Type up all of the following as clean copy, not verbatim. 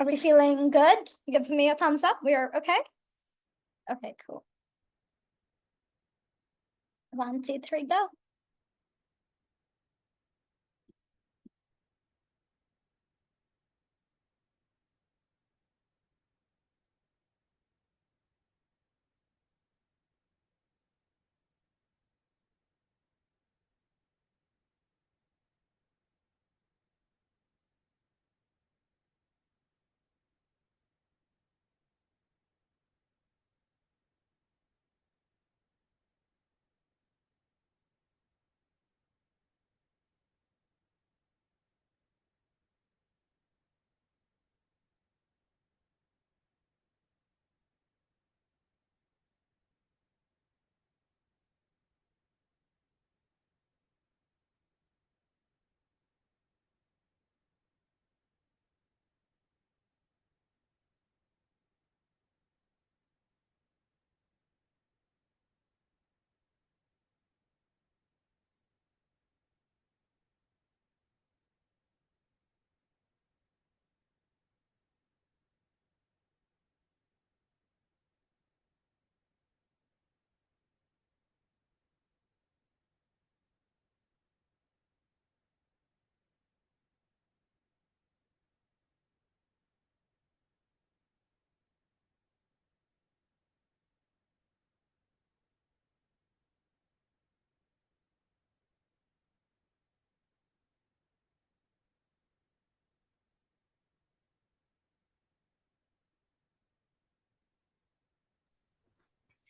Are we feeling good? Give me a thumbs up. We're okay? Okay, cool. 1, 2, 3, go.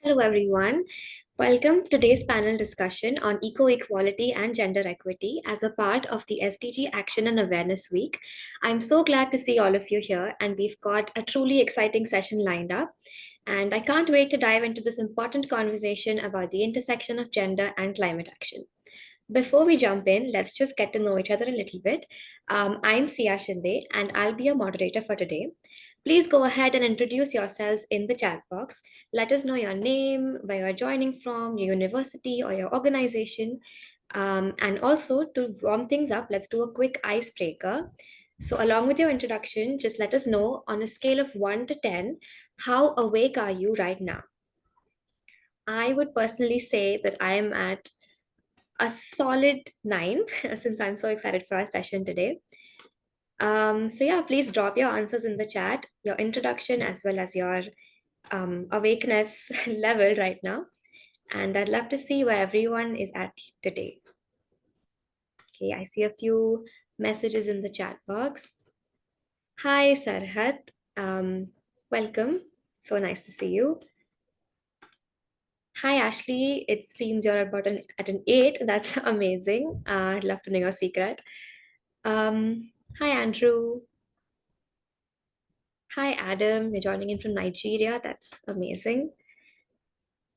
Hello, everyone. Welcome to today's panel discussion on eco-equality and gender equity as a part of the SDG Action and Awareness Week. I'm so glad to see all of you here, and we've got a truly exciting session lined up. And I can't wait to dive into this important conversation about the intersection of gender and climate action. Before we jump in, let's just get to know each other a little bit. I'm Sia Shinde, and I'll be your moderator for today. Please go ahead and introduce yourselves in the chat box. Let us know your name, where you're joining from, your university, or your organization. And also, to warm things up, let's do a quick icebreaker. So, along with your introduction, just let us know on a scale of 1 to 10, how awake are you right now? I would personally say that I am at a solid 9 since I'm so excited for our session today. So yeah, please drop your answers in the chat, your introduction as well as your awakeness level right now. And I'd love to see where everyone is at today. Okay, I see a few messages in the chat box. Hi, Sarhat. Welcome. So nice to see you. Hi, Ashley. It seems you're at an 8. That's amazing. I'd love to know your secret. Hi, Andrew. Hi, Adam. You're joining in from Nigeria. That's amazing.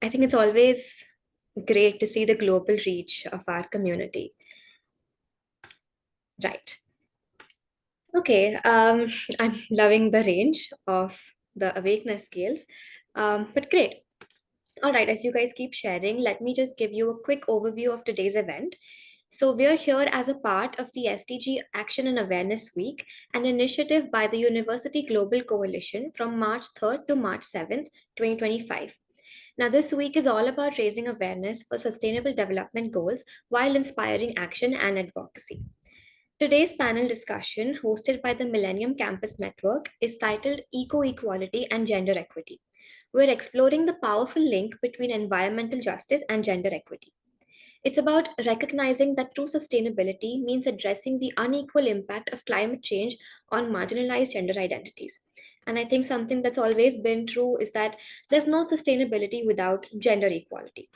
I think it's always great to see the global reach of our community. Right. Okay. I'm loving the range of the awakeness scales. But great. All right, as you guys keep sharing, let me just give you a quick overview of today's event. So, we're here as a part of the SDG Action and Awareness Week, an initiative by the University Global Coalition from March 3rd to March 7th, 2025. Now, this week is all about raising awareness for sustainable development goals while inspiring action and advocacy. Today's panel discussion, hosted by the Millennium Campus Network, is titled Eco Equality and Gender Equity. We're exploring the powerful link between environmental justice and gender equity. It's about recognizing that true sustainability means addressing the unequal impact of climate change on marginalized gender identities. And I think something that's always been true is that there's no sustainability without gender equality.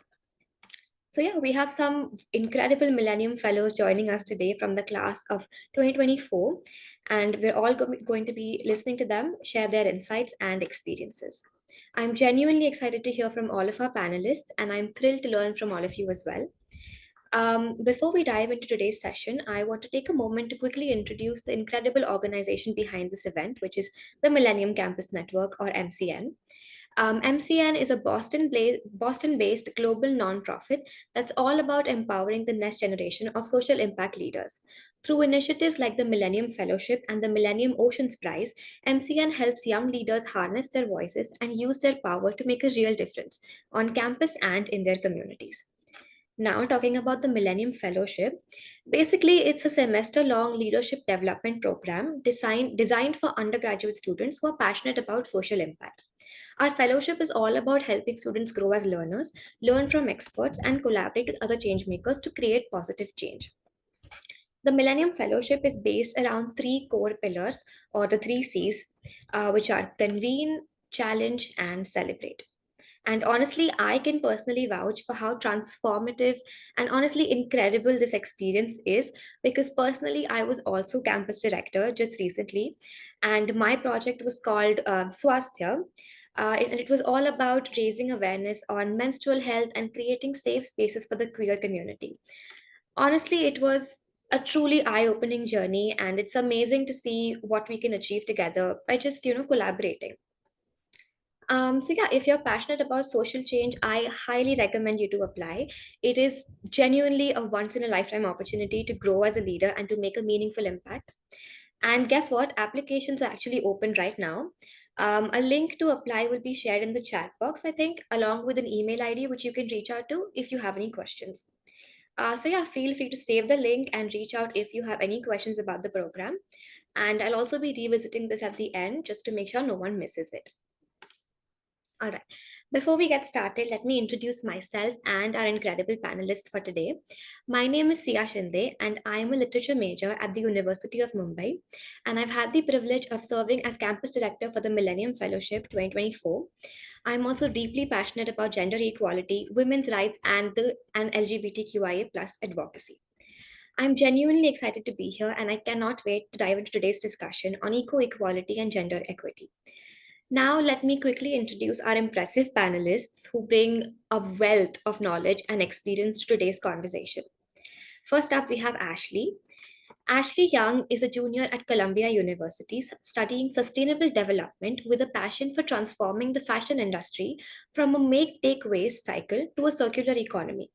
So, yeah, we have some incredible Millennium Fellows joining us today from the class of 2024, and we're all going to be listening to them share their insights and experiences. I'm genuinely excited to hear from all of our panelists, and I'm thrilled to learn from all of you as well. Before we dive into today's session, I want to take a moment to quickly introduce the incredible organization behind this event, which is the Millennium Campus Network, or MCN. MCN is a Boston-based global nonprofit that's all about empowering the next generation of social impact leaders. Through initiatives like the Millennium Fellowship and the Millennium Oceans Prize, MCN helps young leaders harness their voices and use their power to make a real difference on campus and in their communities. Now, talking about the Millennium Fellowship, basically, it's a semester long leadership development program designed for undergraduate students who are passionate about social impact. Our fellowship is all about helping students grow as learners, learn from experts, and collaborate with other change makers to create positive change. The Millennium Fellowship is based around three core pillars, or the three C's, which are convene, challenge, and celebrate. And honestly, I can personally vouch for how transformative and honestly incredible this experience is, because personally, I was also campus director just recently, and my project was called Swasthya. And it was all about raising awareness on menstrual health and creating safe spaces for the queer community. Honestly, it was a truly eye-opening journey, and it's amazing to see what we can achieve together by just collaborating. So yeah, if you're passionate about social change, I highly recommend you to apply. It is genuinely a once in a lifetime opportunity to grow as a leader and to make a meaningful impact. And guess what? Applications are actually open right now. A link to apply will be shared in the chat box, I think, along with an email ID which you can reach out to if you have any questions. So yeah, feel free to save the link and reach out if you have any questions about the program. And I'll also be revisiting this at the end just to make sure no one misses it. All right. Before we get started, let me introduce myself and our incredible panelists for today. My name is Sia Shinde, and I am a literature major at the University of Mumbai. And I've had the privilege of serving as campus director for the Millennium Fellowship 2024. I'm also deeply passionate about gender equality, women's rights, and LGBTQIA plus advocacy. I'm genuinely excited to be here, and I cannot wait to dive into today's discussion on equality and gender equity. Now, let me quickly introduce our impressive panelists who bring a wealth of knowledge and experience to today's conversation. First up, we have Ashley. Ashley Young is a junior at Columbia University studying sustainable development with a passion for transforming the fashion industry from a make take waste cycle to a circular economy.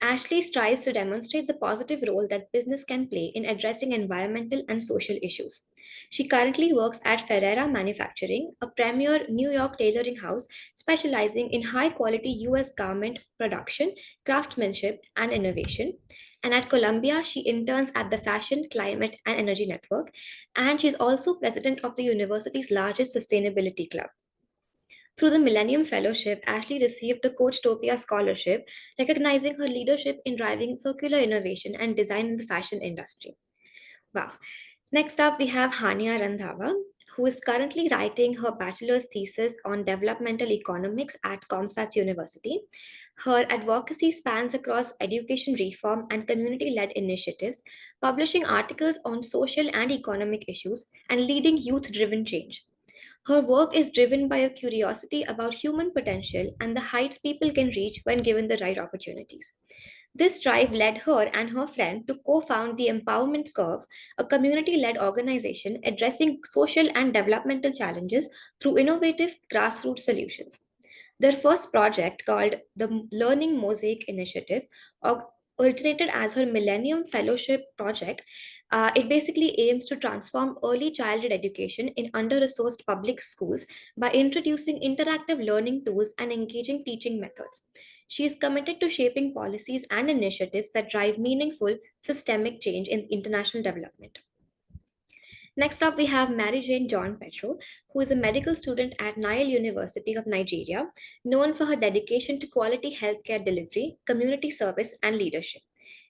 Ashley strives to demonstrate the positive role that business can play in addressing environmental and social issues. She currently works at Ferrera Manufacturing, a premier New York tailoring house specializing in high quality US garment production, craftsmanship, and innovation. And at Columbia, she interns at the Fashion, Climate, and Energy Network, and she's also president of the university's largest sustainability club. Through the Millennium Fellowship, Ashley received the Coachtopia Scholarship, recognizing her leadership in driving circular innovation and design in the fashion industry. Wow. Next up, we have Hania Randhawa, who is currently writing her bachelor's thesis on developmental economics at Comstats University. Her advocacy spans across education reform and community led initiatives, publishing articles on social and economic issues and leading youth driven change. Her work is driven by a curiosity about human potential and the heights people can reach when given the right opportunities. This drive led her and her friend to co found the Empowerment Curve, a community led organization addressing social and developmental challenges through innovative grassroots solutions. Their first project, called the Learning Mosaic Initiative, originated as her Millennium Fellowship project. It basically aims to transform early childhood education in under resourced public schools by introducing interactive learning tools and engaging teaching methods. She is committed to shaping policies and initiatives that drive meaningful systemic change in international development. Next up, we have Mary Jane John Petro, who is a medical student at Nile University of Nigeria, known for her dedication to quality healthcare delivery, community service, and leadership.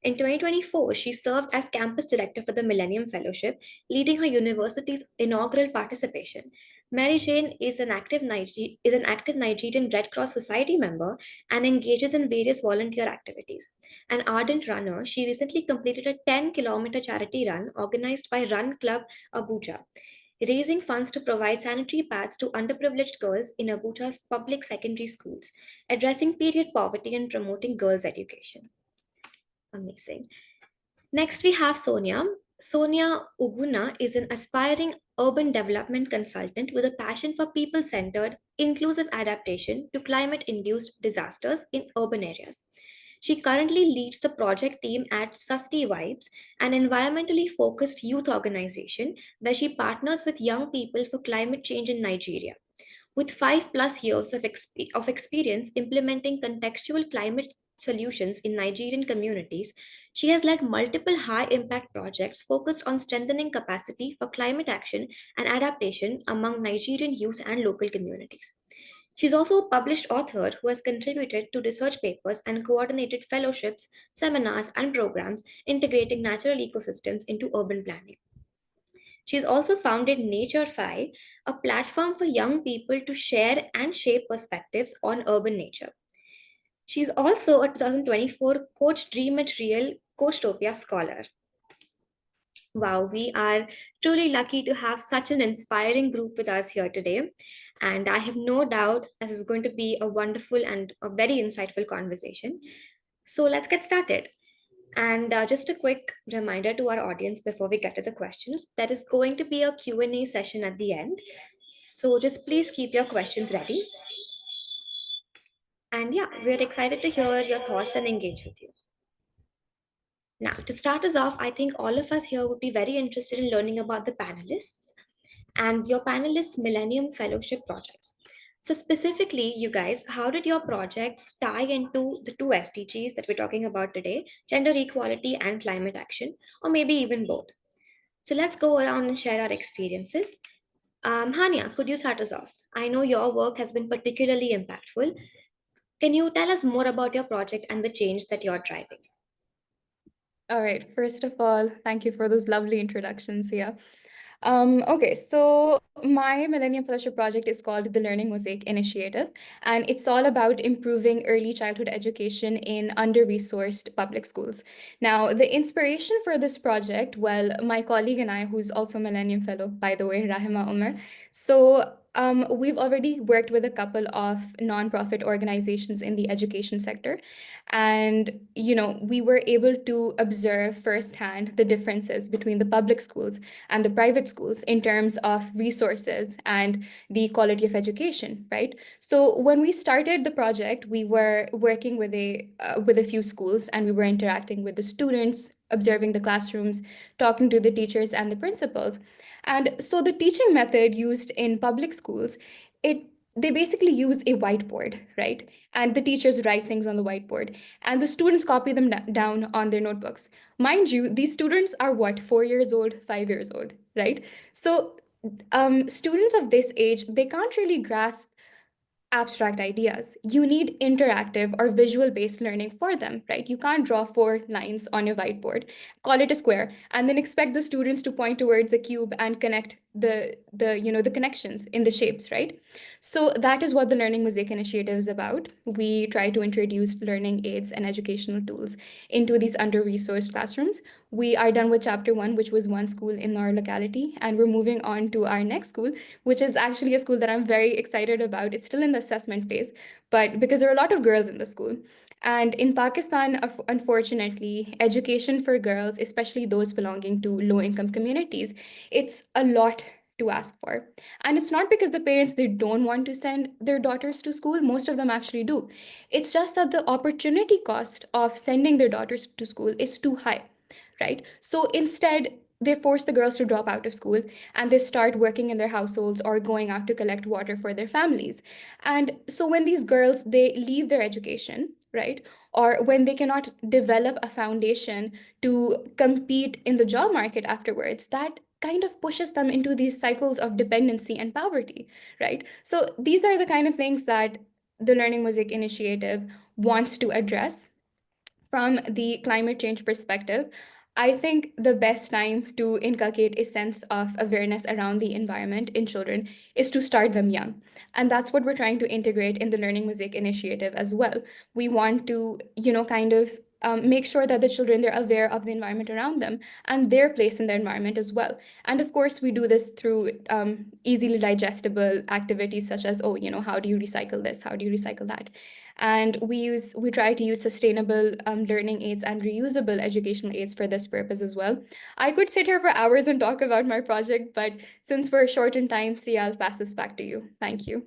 In 2024, she served as campus director for the Millennium Fellowship, leading her university's inaugural participation. Mary Jane is an active Nigerian Red Cross Society member and engages in various volunteer activities. An ardent runner, she recently completed a 10-kilometer charity run organized by Run Club Abuja, raising funds to provide sanitary pads to underprivileged girls in Abuja's public secondary schools, addressing period poverty and promoting girls' education. Amazing. Next, we have Sonia. Sonia Uguna is an aspiring urban development consultant with a passion for people centered, inclusive adaptation to climate induced disasters in urban areas. She currently leads the project team at Susty Vibes, an environmentally focused youth organization where she partners with young people for climate change in Nigeria. With 5+ years of experience implementing contextual climate solutions in Nigerian communities, she has led multiple high impact projects focused on strengthening capacity for climate action and adaptation among Nigerian youth and local communities. She's also a published author who has contributed to research papers and coordinated fellowships, seminars, and programs integrating natural ecosystems into urban planning. She's also founded NatureFi, a platform for young people to share and shape perspectives on urban nature. She's also a 2024 Coach Dream It Real Coachtopia Scholar. Wow, we are truly lucky to have such an inspiring group with us here today. And I have no doubt this is going to be a wonderful and a very insightful conversation. So let's get started. And just a quick reminder to our audience before we get to the questions, there is going to be a Q&A session at the end. So just please keep your questions ready. And yeah, we're excited to hear your thoughts and engage with you. Now, to start us off, I think all of us here would be very interested in learning about the panelists and your panelists' Millennium Fellowship projects. So specifically, you guys, how did your projects tie into the two SDGs that we're talking about today, gender equality and climate action, or maybe even both? So let's go around and share our experiences. Hania, could you start us off? I know your work has been particularly impactful. Can you tell us more about your project and the change that you're driving? All right. First of all, thank you for those lovely introductions here. Okay, so my Millennium Fellowship project is called the Learning Mosaic Initiative, and it's all about improving early childhood education in under-resourced public schools. Now, the inspiration for this project, well, my colleague and I, who's also Millennium Fellow, by the way, Rahima Umar, so we've already worked with a couple of nonprofit organizations in the education sector, and we were able to observe firsthand the differences between the public schools and the private schools in terms of resources and the quality of education, right? So when we started the project, we were working with a few schools, and we were interacting with the students, observing the classrooms, talking to the teachers and the principals. And so the teaching method used in public schools, it they basically use a whiteboard, right? And the teachers write things on the whiteboard, and the students copy them down on their notebooks. Mind you, these students are what, 4 years old, 5 years old, right? So students of this age, they can't really grasp abstract ideas. You need interactive or visual based learning for them, right? You can't draw 4 lines on your whiteboard, call it a square, and then expect the students to point towards a cube and connect the connections in the shapes, right? So that is what the Learning Mosaic Initiative is about. We try to introduce learning aids and educational tools into these under-resourced classrooms. We are done with chapter 1, which was one school in our locality, and we're moving on to our next school, which is actually a school that I'm very excited about. It's still in the assessment phase, but because there are a lot of girls in the school. And in Pakistan, unfortunately, education for girls, especially those belonging to low income communities, it's a lot to ask for. And it's not because the parents, they don't want to send their daughters to school. Most of them actually do. It's just that the opportunity cost of sending their daughters to school is too high, right? So instead, they force the girls to drop out of school, and they start working in their households or going out to collect water for their families. And so when these girls, they leave their education, right? Or when they cannot develop a foundation to compete in the job market afterwards, that kind of pushes them into these cycles of dependency and poverty, right? So these are the kind of things that the Learning Mosaic Initiative wants to address from the climate change perspective. I think the best time to inculcate a sense of awareness around the environment in children is to start them young. And that's what we're trying to integrate in the Learning Mosaic Initiative as well. We want to, kind of make sure that the children, they're aware of the environment around them and their place in the environment as well. And of course, we do this through easily digestible activities such as, oh, how do you recycle this? How do you recycle that? And we try to use sustainable learning aids and reusable educational aids for this purpose as well. I could sit here for hours and talk about my project, but since we're short in time, I'll pass this back to you. Thank you.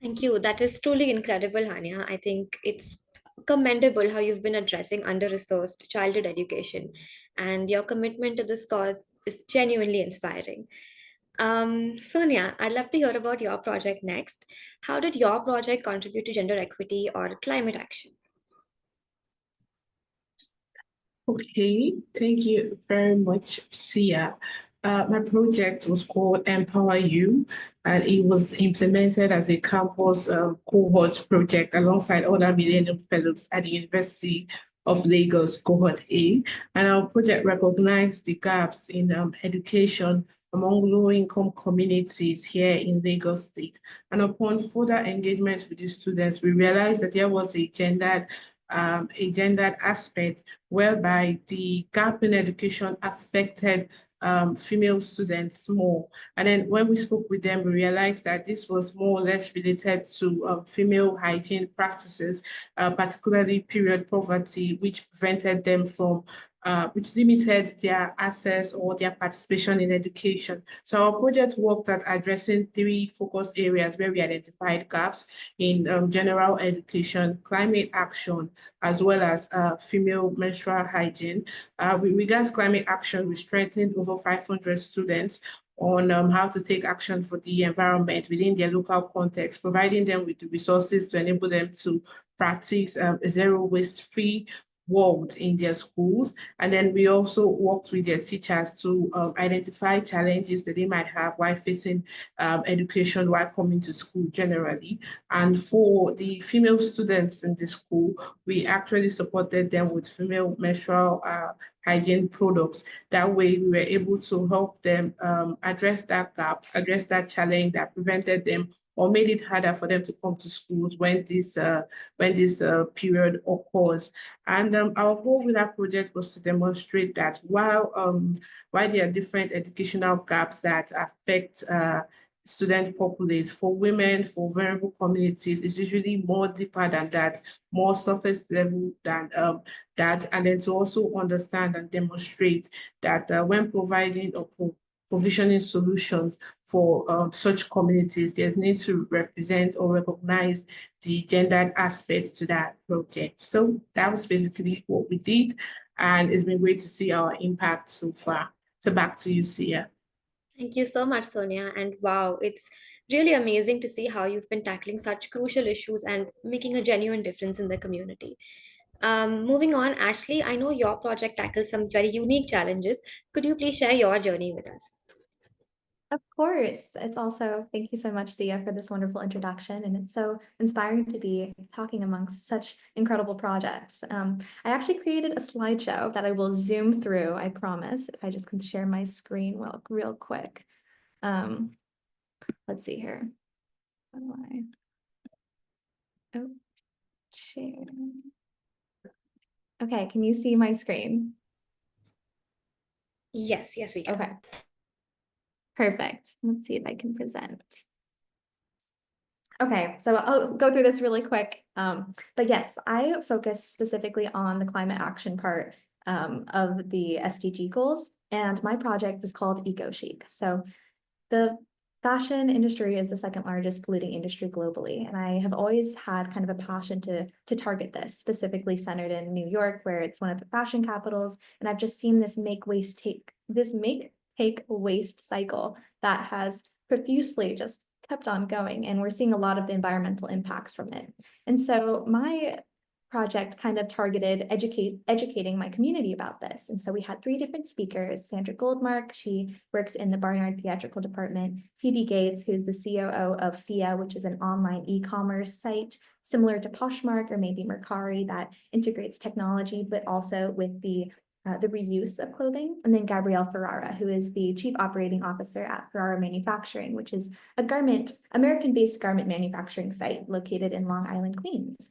Thank you. That is truly incredible, Hania. I think it's commendable how you've been addressing under-resourced childhood education, and your commitment to this cause is genuinely inspiring. Sonia, I'd love to hear about your project next. How did your project contribute to gender equity or climate action? Okay, thank you very much, Sia. My project was called Empower You, and it was implemented as a campus cohort project alongside other Millennium Fellows at the University of Lagos, Cohort A. And our project recognized the gaps in education among low-income communities here in Lagos State. And upon further engagement with the students, we realized that there was a gendered aspect whereby the gap in education affected female students more. And then when we spoke with them, we realized that this was more or less related to female hygiene practices, particularly period poverty, which prevented them from which limited their access or their participation in education. So our project worked at addressing three focus areas where we identified gaps in general education, climate action, as well as female menstrual hygiene. With regards to climate action, we strengthened over 500 students on how to take action for the environment within their local context, providing them with the resources to enable them to practice a zero waste free world in their schools. And then we also worked with their teachers to identify challenges that they might have while facing education while coming to school generally. And for the female students in the school, we actually supported them with female menstrual hygiene products. That way we were able to help them address that gap, address that challenge that prevented them or made it harder for them to come to schools when this period occurs. And our goal with that project was to demonstrate that while there are different educational gaps that affect student populace, for women, for vulnerable communities, it's usually more deeper than that, more surface level than that, and then to also understand and demonstrate that when providing or provisioning solutions for such communities, there's need to represent or recognize the gendered aspects to that project. So that was basically what we did, and it's been great to see our impact so far. So back to you, Sia. Thank you so much, Sonia. And wow, it's really amazing to see how you've been tackling such crucial issues and making a genuine difference in the community. Moving on, Ashley, I know your project tackles some very unique challenges. Could you please share your journey with us? Of course. It's also, thank you so much, Sia, for this wonderful introduction. And it's so inspiring to be talking amongst such incredible projects. I actually created a slideshow that I will zoom through, I promise, if I just can share my screen real quick. Let's see here. How do I? Oh, share. Okay, can you see my screen? Yes, we can. Okay. Perfect. Let's see if I can present. Okay, so I'll go through this really quick. But yes, I focus specifically on the climate action part of the SDG goals, and my project was called Eco Chic. So the fashion industry is the second largest polluting industry globally, and I have always had kind of a passion to target this, specifically centered in New York, where it's one of the fashion capitals, and I've just seen this make take waste cycle that has profusely just kept on going, and we're seeing a lot of the environmental impacts from it. And so my project kind of targeted educating my community about this. And so we had three different speakers: Sandra Goldmark, she works in the Barnard Theatrical Department; Phoebe Gates, who's the COO of FIA, which is an online e-commerce site similar to Poshmark or maybe Mercari that integrates technology, but also with the reuse of clothing; and then Gabrielle Ferrara, who is the Chief Operating Officer at Ferrara Manufacturing, which is a American-based garment manufacturing site located in Long Island, Queens.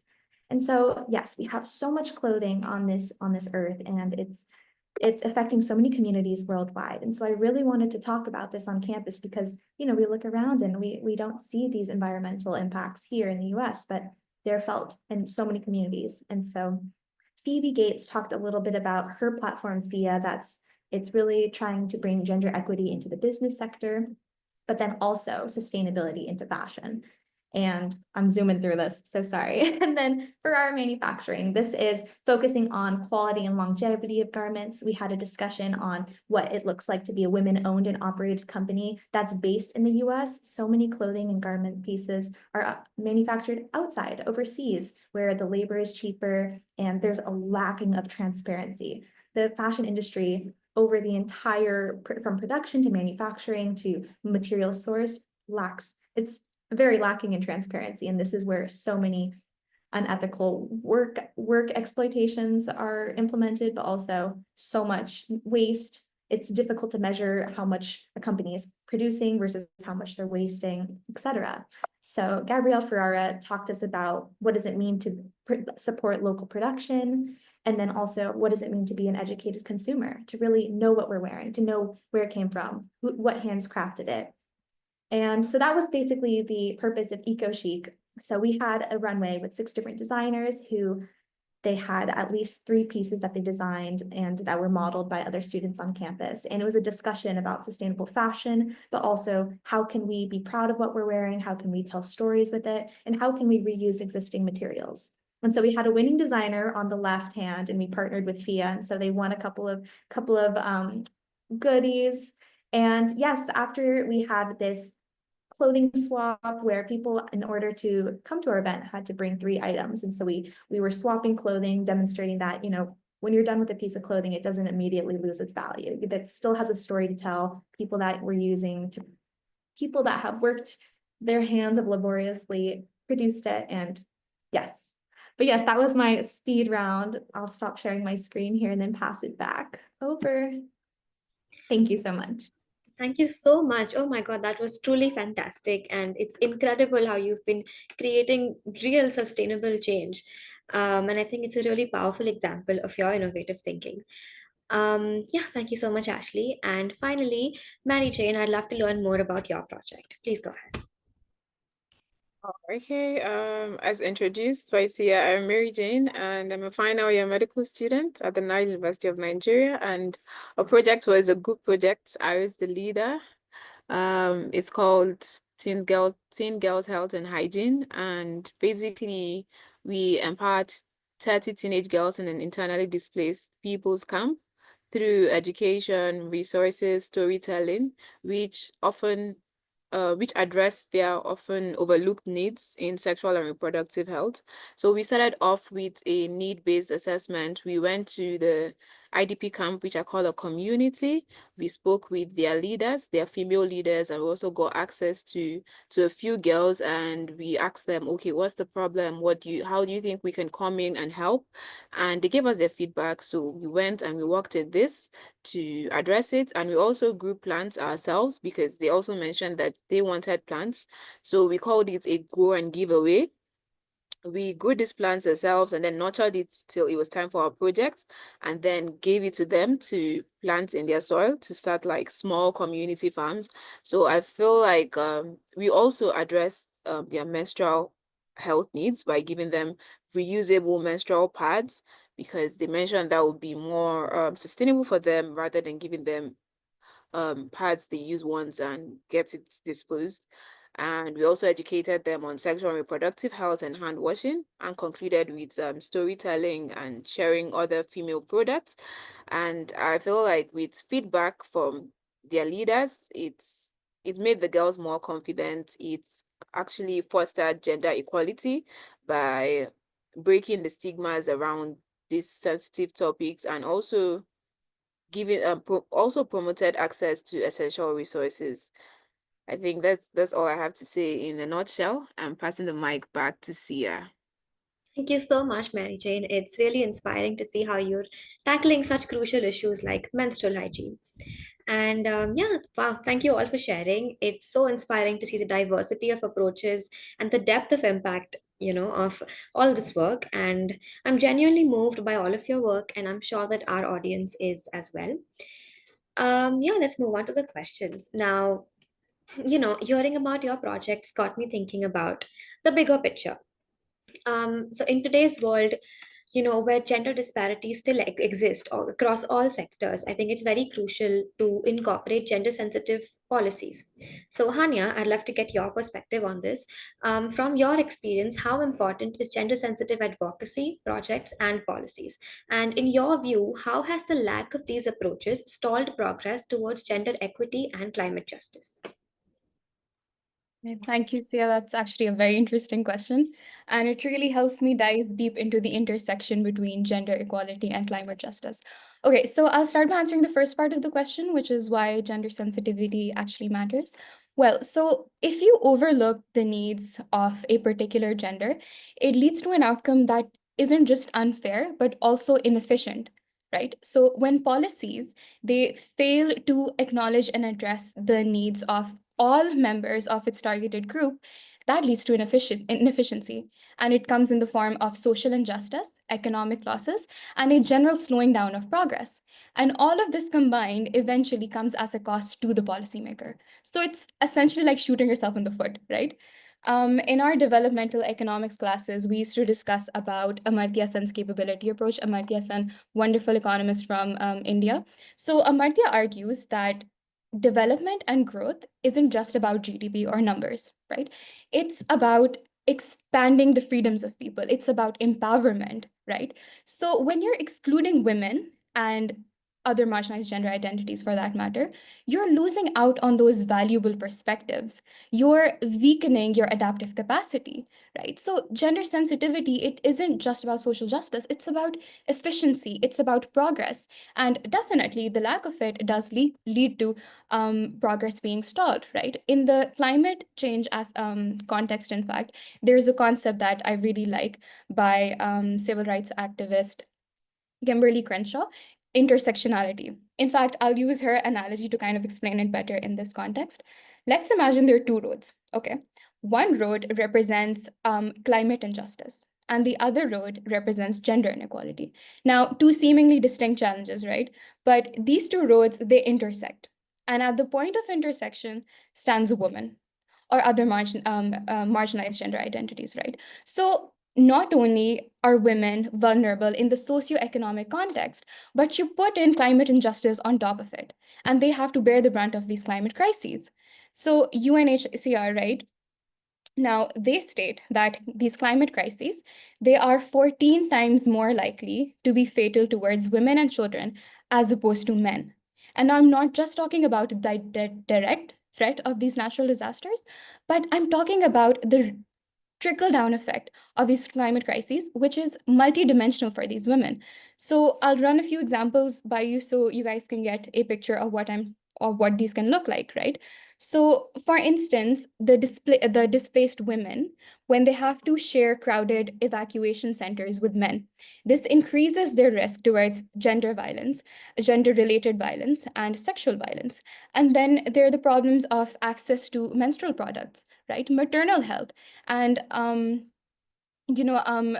And so, yes, we have so much clothing on this earth, and it's affecting so many communities worldwide. And so I really wanted to talk about this on campus because, we look around and we don't see these environmental impacts here in the US, but they're felt in so many communities. And so Phoebe Gates talked a little bit about her platform, FIA, it's really trying to bring gender equity into the business sector, but then also sustainability into fashion. And I'm zooming through this, so sorry. And then for our manufacturing, this is focusing on quality and longevity of garments. We had a discussion on what it looks like to be a women-owned and operated company that's based in the US. So many clothing and garment pieces are manufactured outside, overseas, where the labor is cheaper and there's a lacking of transparency. The fashion industry over the entire, from production to manufacturing to material source, it's very lacking in transparency. And this is where so many unethical work exploitations are implemented, but also so much waste. It's difficult to measure how much a company is producing versus how much they're wasting, etc. So Gabrielle Ferrara talked to us about what does it mean to support local production, and then also what does it mean to be an educated consumer, to really know what we're wearing, to know where it came from, what hands crafted it. And so that was basically the purpose of Eco Chic. So we had a runway with 6 different designers who they had at least 3 pieces that they designed and that were modeled by other students on campus. And it was a discussion about sustainable fashion, but also how can we be proud of what we're wearing? How can we tell stories with it? And how can we reuse existing materials? And so we had a winning designer on the left hand, and we partnered with FIA. And so they won a couple of goodies. And yes, after we had this clothing swap where people, in order to come to our event, had to bring 3 items. And so we were swapping clothing, demonstrating that, when you're done with a piece of clothing, it doesn't immediately lose its value. That still has a story to tell. People that people that have worked their hands have laboriously produced it. And yes. But yes, that was my speed round. I'll stop sharing my screen here and then pass it back over. Thank you so much. Thank you so much. Oh my God, that was truly fantastic. And it's incredible how you've been creating real sustainable change. And I think it's a really powerful example of your innovative thinking. Yeah, thank you so much, Ashley. And finally, Mary Jane, I'd love to learn more about your project. Please go ahead. Okay, as introduced by Sia, I'm Mary Jane, and I'm a final year medical student at the Nile University of Nigeria. And our project was a group project. I was the leader. It's called Teen Girls Health and Hygiene, and basically we empowered 30 teenage girls in an internally displaced people's camp through education, resources, storytelling, which address their often overlooked needs in sexual and reproductive health. So we started off with a need-based assessment. We went to the IDP camp, which I call a community. We spoke with their leaders, their female leaders, and we also got access to a few girls, and we asked them, okay, what's the problem? How do you think we can come in and help? And they gave us their feedback. So we went and we worked at this to address it. And we also grew plants ourselves because they also mentioned that they wanted plants. So we called it a grow and give away. We grew these plants ourselves and then nurtured it till it was time for our project, and then gave it to them to plant in their soil to start like small community farms. So I feel like we also addressed their menstrual health needs by giving them reusable menstrual pads, because they mentioned that would be more sustainable for them rather than giving them pads they use once and get it disposed. And we also educated them on sexual and reproductive health and hand washing, and concluded with storytelling and sharing other female products. And I feel like with feedback from their leaders, it made the girls more confident. It's actually fostered gender equality by breaking the stigmas around these sensitive topics, and also giving also promoted access to essential resources. I think that's all I have to say in a nutshell. I'm passing the mic back to Sia. Thank you so much, Mary Jane. It's really inspiring to see how you're tackling such crucial issues like menstrual hygiene. And yeah, wow, thank you all for sharing. It's so inspiring to see the diversity of approaches and the depth of impact of all this work. And I'm genuinely moved by all of your work, and I'm sure that our audience is as well. Yeah, let's move on to the questions. Now, hearing about your projects got me thinking about the bigger picture. So in today's world, where gender disparities still exist across all sectors, I think it's very crucial to incorporate gender sensitive policies. So, Hania, I'd love to get your perspective on this. From your experience, how important is gender sensitive advocacy, projects, and policies? And in your view, how has the lack of these approaches stalled progress towards gender equity and climate justice? Thank you, Sia. That's actually a very interesting question. And it really helps me dive deep into the intersection between gender equality and climate justice. Okay, so I'll start by answering the first part of the question, which is why gender sensitivity actually matters. Well, so if you overlook the needs of a particular gender, it leads to an outcome that isn't just unfair, but also inefficient, right? So when policies, they fail to acknowledge and address the needs of all members of its targeted group, that leads to inefficiency. And it comes in the form of social injustice, economic losses, and a general slowing down of progress. And all of this combined eventually comes as a cost to the policymaker. So it's essentially like shooting yourself in the foot, right? In our developmental economics classes, we used to discuss about Amartya Sen's capability approach. Amartya Sen, wonderful economist from India. So Amartya argues that development and growth isn't just about GDP or numbers, right? It's about expanding the freedoms of people. It's about empowerment, right? So when you're excluding women and other marginalized gender identities for that matter, you're losing out on those valuable perspectives. You're weakening your adaptive capacity, right? So gender sensitivity, it isn't just about social justice, it's about efficiency, it's about progress. And definitely the lack of it does lead to progress being stalled, right? In the climate change as context, in fact, there's a concept that I really like by civil rights activist Kimberly Crenshaw, intersectionality. In fact, I'll use her analogy to kind of explain it better in this context. Let's imagine there are two roads, okay? One road represents climate injustice, and the other road represents gender inequality. Now, two seemingly distinct challenges, right? But these two roads, they intersect. And at the point of intersection stands a woman or other marginalized gender identities, right? So not only are women vulnerable in the socioeconomic context, but you put in climate injustice on top of it, and they have to bear the brunt of these climate crises. So UNHCR, right? Now, they state that these climate crises, they are 14 times more likely to be fatal towards women and children as opposed to men. And I'm not just talking about the direct threat of these natural disasters, but I'm talking about the trickle-down effect of these climate crises, which is multidimensional for these women. So I'll run a few examples by you so you guys can get a picture of what these can look like, right? So for instance, the displaced women, when they have to share crowded evacuation centers with men, this increases their risk towards gender violence, gender-related violence, and sexual violence. And then there are the problems of access to menstrual products, right? Maternal health and you know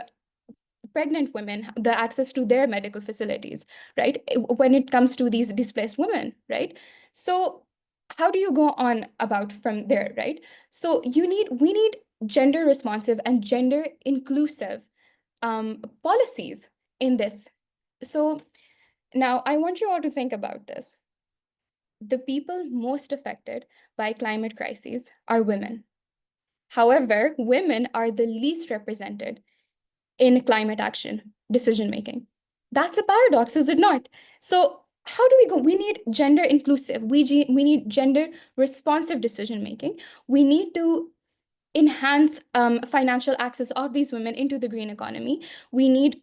pregnant women, the access to their medical facilities, right? When it comes to these displaced women, right? So how do you go on about from there, right? So we need gender responsive and gender inclusive policies in this. So now I want you all to think about this. The people most affected by climate crises are women. However, women are the least represented in climate action decision making. That's a paradox, is it not? So how do we go? We need gender inclusive. We need gender responsive decision making. We need to enhance financial access of these women into the green economy. We need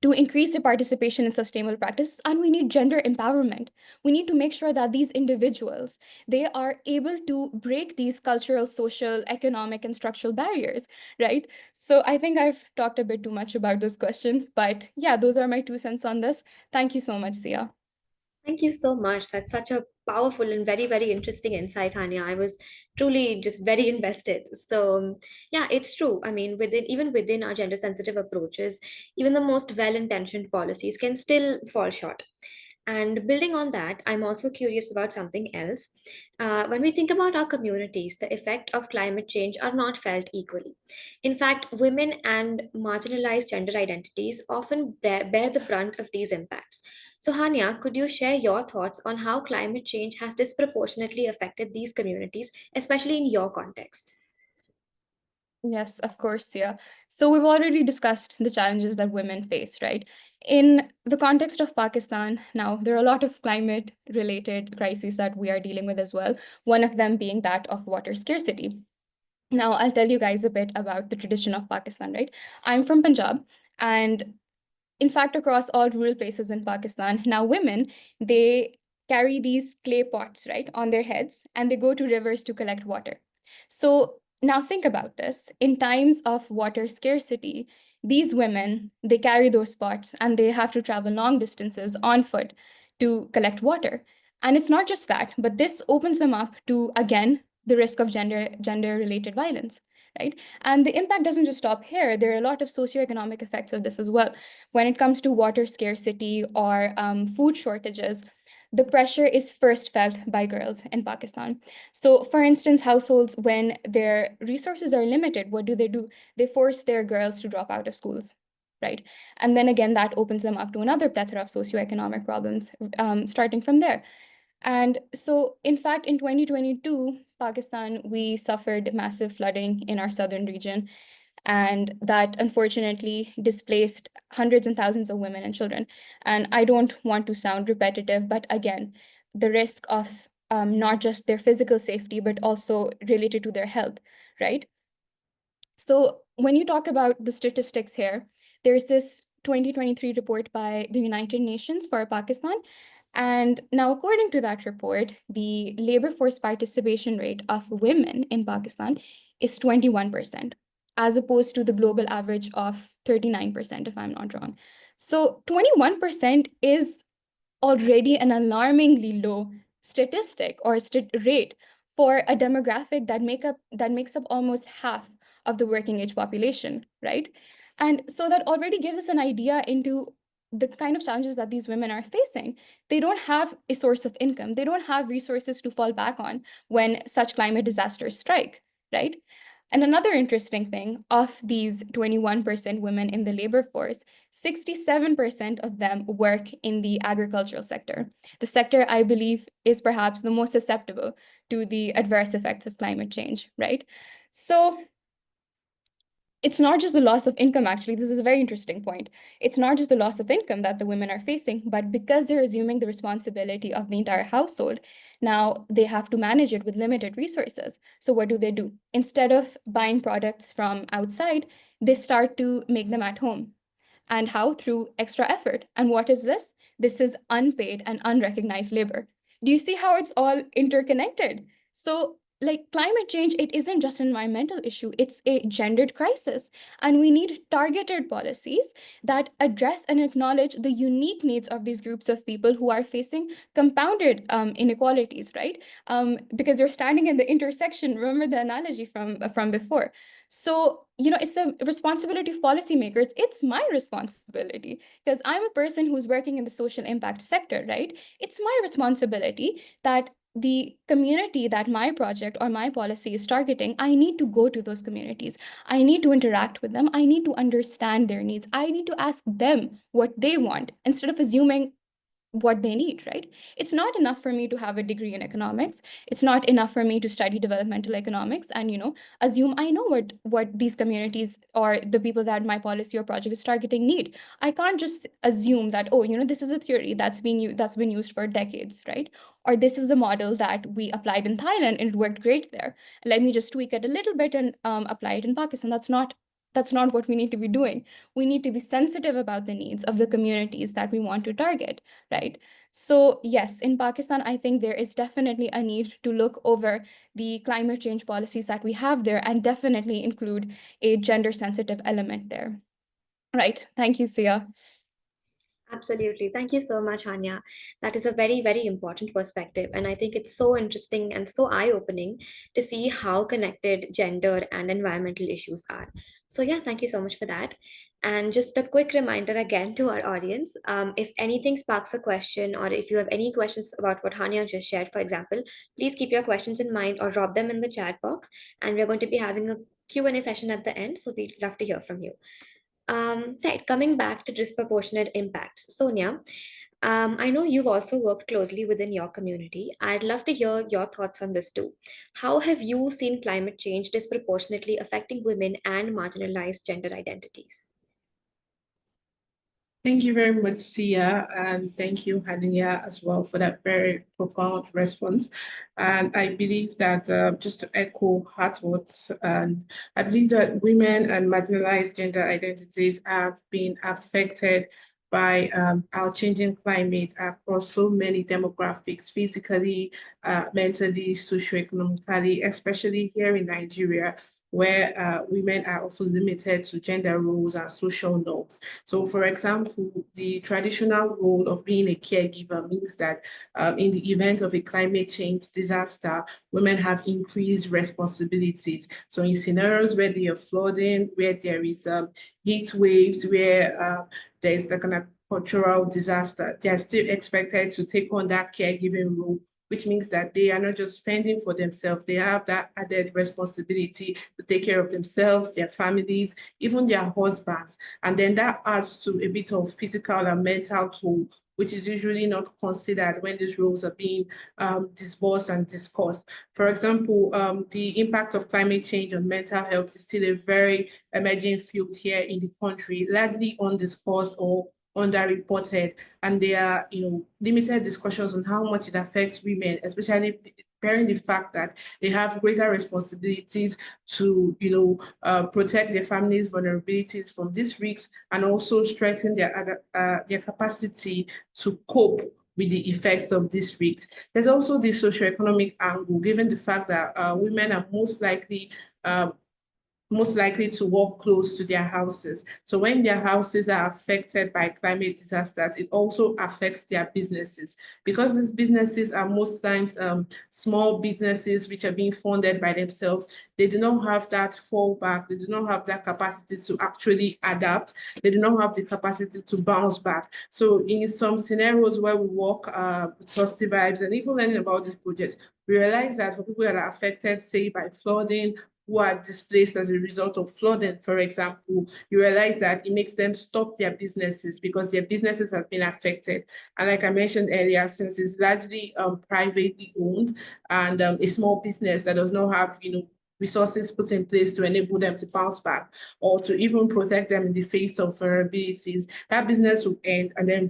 to increase the participation in sustainable practices, and we need gender empowerment. We need to make sure that these individuals, they are able to break these cultural, social, economic, and structural barriers, right? So I think I've talked a bit too much about this question, but yeah, those are my 2 cents on this. Thank you so much, Sia. Thank you so much. That's such a powerful and very, very interesting insight, Hania. I was truly just very invested. So, yeah, it's true. I mean, even within our gender sensitive approaches, even the most well-intentioned policies can still fall short. And building on that, I'm also curious about something else. When we think about our communities, the effect of climate change are not felt equally. In fact, women and marginalized gender identities often bear the brunt of these impacts. So, Hania, could you share your thoughts on how climate change has disproportionately affected these communities, especially in your context? Yes, of course, yeah. So we've already discussed the challenges that women face, right? In the context of Pakistan, now there are a lot of climate related crises that we are dealing with as well, one of them being that of water scarcity. Now, I'll tell you guys a bit about the tradition of Pakistan, right? I'm from Punjab, and in fact, across all rural places in Pakistan, now women, they carry these clay pots, right, on their heads, and they go to rivers to collect water. So now think about this. In times of water scarcity, these women, they carry those pots and they have to travel long distances on foot to collect water. And it's not just that, but this opens them up to, again, the risk of gender related violence, right? And the impact doesn't just stop here. There are a lot of socioeconomic effects of this as well. When it comes to water scarcity or food shortages, the pressure is first felt by girls in Pakistan. So, for instance, households, when their resources are limited, what do? They force their girls to drop out of schools, right? And then again, that opens them up to another plethora of socioeconomic problems, starting from there. And so, in fact, in 2022, Pakistan, we suffered massive flooding in our southern region, and that unfortunately displaced hundreds and thousands of women and children. And I don't want to sound repetitive, but again, the risk of not just their physical safety, but also related to their health, right? So when you talk about the statistics here, there's this 2023 report by the United Nations for Pakistan. And now, according to that report, the labor force participation rate of women in Pakistan is 21%, as opposed to the global average of 39%, if I'm not wrong. So 21% is already an alarmingly low statistic or rate for a demographic that makes up almost half of the working age population, right? And so that already gives us an idea into the kind of challenges that these women are facing. They don't have a source of income. They don't have resources to fall back on when such climate disasters strike, right? And another interesting thing, of these 21% women in the labor force, 67% of them work in the agricultural sector. The sector, I believe, is perhaps the most susceptible to the adverse effects of climate change, right? So it's not just the loss of income, actually. This is a very interesting point. It's not just the loss of income that the women are facing, but because they're assuming the responsibility of the entire household, now they have to manage it with limited resources. So what do? Instead of buying products from outside, they start to make them at home. And how? Through extra effort. And what is this? This is unpaid and unrecognized labor. Do you see how it's all interconnected? So, like climate change, it isn't just an environmental issue, it's a gendered crisis. And we need targeted policies that address and acknowledge the unique needs of these groups of people who are facing compounded inequalities, right? Because you're standing in the intersection. Remember the analogy from before. So, it's the responsibility of policymakers. It's my responsibility because I'm a person who's working in the social impact sector, right? It's my responsibility that the community that my project or my policy is targeting, I need to go to those communities. I need to interact with them. I need to understand their needs. I need to ask them what they want instead of assuming what they need, right? It's not enough for me to have a degree in economics. It's not enough for me to study developmental economics and, assume I know what these communities or the people that my policy or project is targeting need. I can't just assume that, oh, this is a theory that's been used for decades, right? Or this is a model that we applied in Thailand and it worked great there. Let me just tweak it a little bit and apply it in Pakistan. That's not what we need to be doing. We need to be sensitive about the needs of the communities that we want to target, right? So yes, in Pakistan, I think there is definitely a need to look over the climate change policies that we have there and definitely include a gender sensitive element there. Right. Thank you, Sia. Absolutely. Thank you so much, Anya. That is a very, very important perspective. And I think it's so interesting and so eye-opening to see how connected gender and environmental issues are. So, yeah, thank you so much for that. And just a quick reminder again to our audience, if anything sparks a question, or if you have any questions about what Anya just shared, for example, please keep your questions in mind or drop them in the chat box. And we're going to be having a Q&A session at the end. So we'd love to hear from you. Right, coming back to disproportionate impacts. Sonia, I know you've also worked closely within your community. I'd love to hear your thoughts on this too. How have you seen climate change disproportionately affecting women and marginalized gender identities? Thank you very much, Sia, and thank you, Hania, as well, for that very profound response. And I believe that, just to echo her thoughts, and I believe that women and marginalized gender identities have been affected by our changing climate across so many demographics, physically, mentally, socioeconomically, especially here in Nigeria, where women are often limited to gender roles and social norms. So, for example, the traditional role of being a caregiver means that in the event of a climate change disaster, women have increased responsibilities. So, in scenarios where there are flooding, where there is heat waves, where there is the kind of cultural disaster, they are still expected to take on that caregiving role, which means that they are not just fending for themselves, they have that added responsibility to take care of themselves, their families, even their husbands. And then that adds to a bit of physical and mental toll, which is usually not considered when these roles are being discussed and discussed. For example, the impact of climate change on mental health is still a very emerging field here in the country, largely undiscussed or underreported, and there are limited discussions on how much it affects women, especially bearing the fact that they have greater responsibilities to protect their families' vulnerabilities from these risks and also strengthen their capacity to cope with the effects of these risks. There's also the socioeconomic angle, given the fact that women are most likely to walk close to their houses. So when their houses are affected by climate disasters, it also affects their businesses, because these businesses are most times small businesses which are being funded by themselves. They do not have that fallback. They do not have that capacity to actually adapt. They do not have the capacity to bounce back. So in some scenarios where we work with Trusty Vibes and even learning about this project, we realize that for people that are affected, say by flooding, who are displaced as a result of flooding, for example, you realize that it makes them stop their businesses because their businesses have been affected. And like I mentioned earlier, since it's largely privately owned and a small business that does not have, resources put in place to enable them to bounce back or to even protect them in the face of vulnerabilities, that business will end and then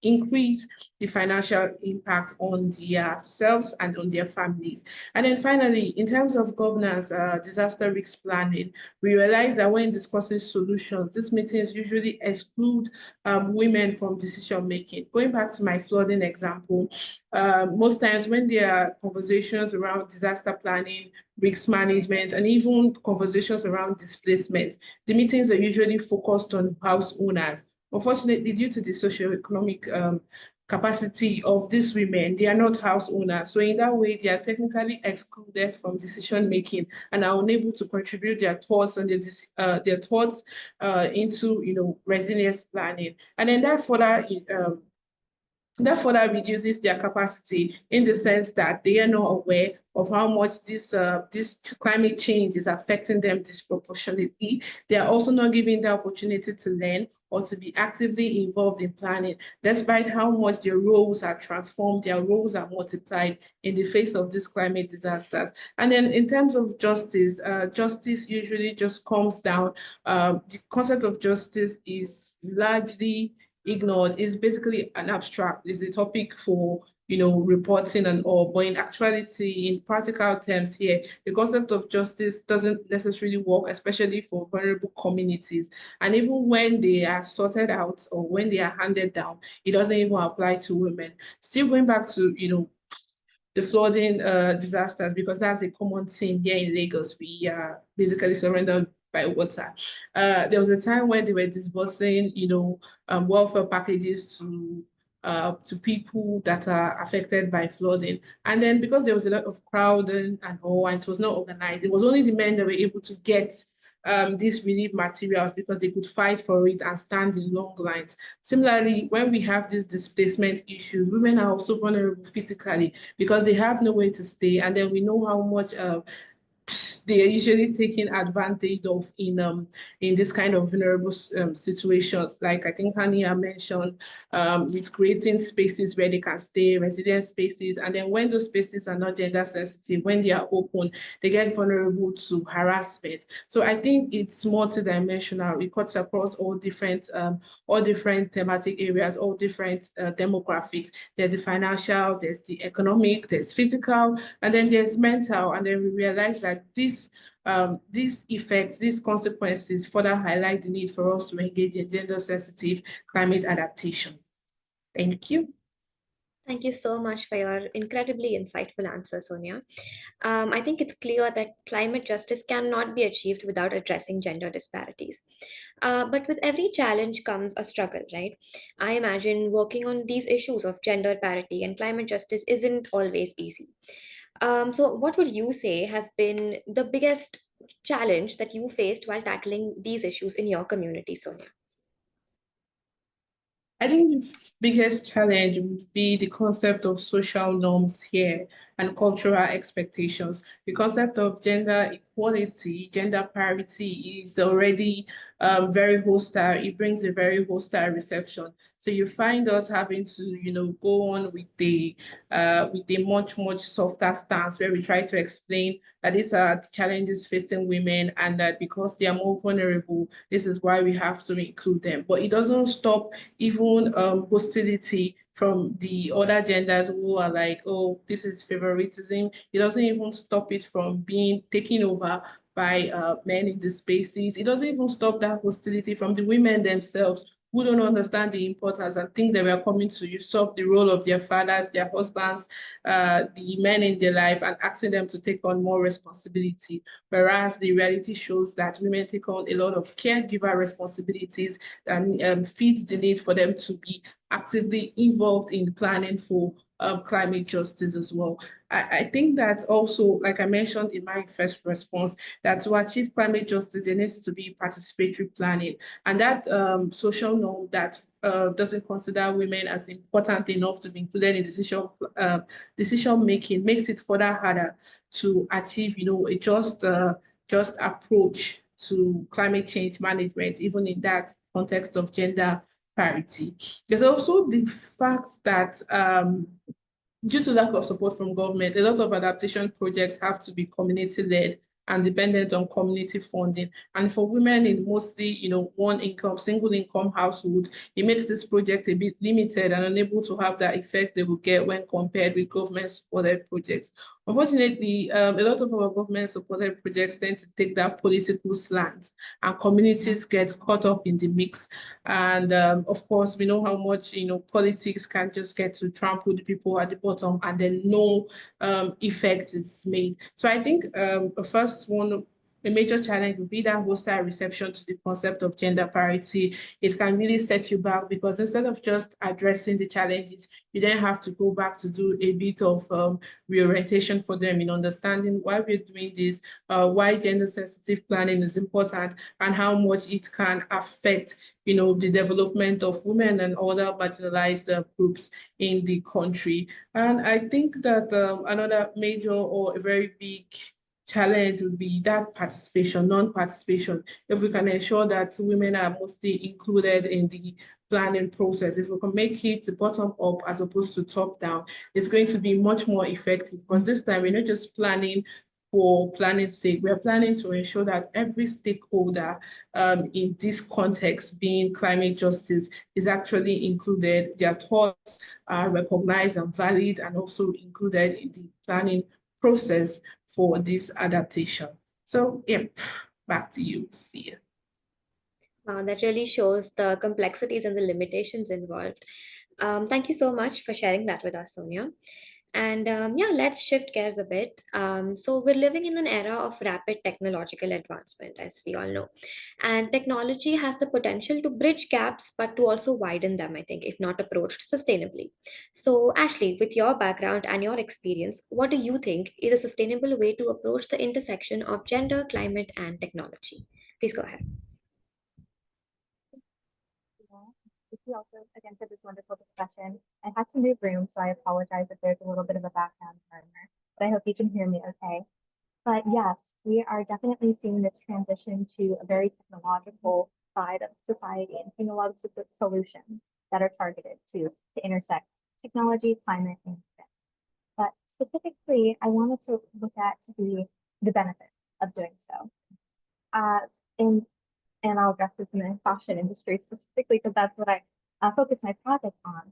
increase the financial impact on themselves and on their families. And then finally, in terms of governance, disaster risk planning, we realize that when discussing solutions, these meetings usually exclude women from decision making. Going back to my flooding example, most times when there are conversations around disaster planning, risk management, and even conversations around displacement, the meetings are usually focused on house owners. Unfortunately, due to the socioeconomic capacity of these women, they are not house owners. So in that way, they are technically excluded from decision making and are unable to contribute their thoughts and their thoughts into resilience planning. And then that further reduces their capacity in the sense that they are not aware of how much this climate change is affecting them disproportionately. They are also not given the opportunity to learn or to be actively involved in planning, despite how much their roles are transformed, their roles are multiplied in the face of these climate disasters. And then in terms of justice, justice usually just comes down. The concept of justice is largely ignored. Is basically an abstract, is a topic for reporting and all, but in actuality, in practical terms here, the concept of justice doesn't necessarily work, especially for vulnerable communities. And even when they are sorted out or when they are handed down, it doesn't even apply to women. Still going back to the flooding disasters, because that's a common thing here in Lagos. We basically surrendered by water. There was a time when they were disbursing, welfare packages to people that are affected by flooding. And then because there was a lot of crowding and all, and it was not organized, it was only the men that were able to get these relief materials because they could fight for it and stand in long lines. Similarly, when we have this displacement issue, women are also vulnerable physically because they have nowhere to stay. And then we know how much they are usually taken advantage of in this kind of vulnerable situations. Like I think Hania mentioned, with creating spaces where they can stay, resident spaces, and then when those spaces are not gender sensitive, when they are open, they get vulnerable to harassment. So I think it's multidimensional. It cuts across all different thematic areas, all different demographics. There's the financial, there's the economic, there's physical, and then there's mental. And then we realize that these effects, these consequences further highlight the need for us to engage in gender-sensitive climate adaptation. Thank you. Thank you so much for your incredibly insightful answer, Sonia. I think it's clear that climate justice cannot be achieved without addressing gender disparities. But with every challenge comes a struggle, right? I imagine working on these issues of gender parity and climate justice isn't always easy. So, what would you say has been the biggest challenge that you faced while tackling these issues in your community, Sonia? I think the biggest challenge would be the concept of social norms here and cultural expectations. The concept of gender equality, gender parity is already very hostile. It brings a very hostile reception. So you find us having to, go on with a much softer stance where we try to explain that these are the challenges facing women and that because they are more vulnerable, this is why we have to include them. But it doesn't stop even hostility from the other genders who are like, oh, this is favoritism. It doesn't even stop it from being taken over by men in the spaces. It doesn't even stop that hostility from the women themselves who don't understand the importance and think they were coming to usurp the role of their fathers, their husbands, the men in their life, and asking them to take on more responsibility. Whereas the reality shows that women take on a lot of caregiver responsibilities and feeds the need for them to be actively involved in planning for climate justice as well. I think that also, like I mentioned in my first response, that to achieve climate justice, there needs to be participatory planning. And that social norm that doesn't consider women as important enough to be included in decision making makes it further harder to achieve, a just approach to climate change management, even in that context of gender parity. There's also the fact that due to lack of support from government, a lot of adaptation projects have to be community-led and dependent on community funding. And for women in mostly, one income, single income household, it makes this project a bit limited and unable to have that effect they will get when compared with government-supported projects. Unfortunately, a lot of our government-supported projects tend to take that political slant and communities get caught up in the mix. And of course, we know how much, politics can just get to trample the people at the bottom and then no effect is made. So I think the first one, a major challenge would be that hostile reception to the concept of gender parity. It can really set you back because instead of just addressing the challenges, you then have to go back to do a bit of reorientation for them in understanding why we're doing this, why gender sensitive planning is important, and how much it can affect the development of women and other marginalized groups in the country. And I think that another major or a very big challenge would be that participation, non-participation. If we can ensure that women are mostly included in the planning process, if we can make it bottom up as opposed to top down, it's going to be much more effective because this time we're not just planning for planning's sake. We're planning to ensure that every stakeholder in this context, being climate justice, is actually included. Their thoughts are recognized and valid and also included in the planning process for this adaptation. So, yeah, back to you, Sia. Wow, that really shows the complexities and the limitations involved. Thank you so much for sharing that with us, Sonia. And yeah, let's shift gears a bit. So we're living in an era of rapid technological advancement, as we all know. And technology has the potential to bridge gaps, but to also widen them, I think, if not approached sustainably. So, Ashley, with your background and your experience, what do you think is a sustainable way to approach the intersection of gender, climate, and technology? Please go ahead. Thank you also again for this wonderful discussion. I had to move rooms, so I apologize if there's a little bit of a background murmur, but I hope you can hear me okay. But yes, we are definitely seeing this transition to a very technological side of society and seeing a lot of solutions that are targeted to intersect technology, climate, and fit. But specifically, I wanted to look at the benefits of doing so. Uh, and and I'll address this in the fashion industry specifically because that's what I focus my project on.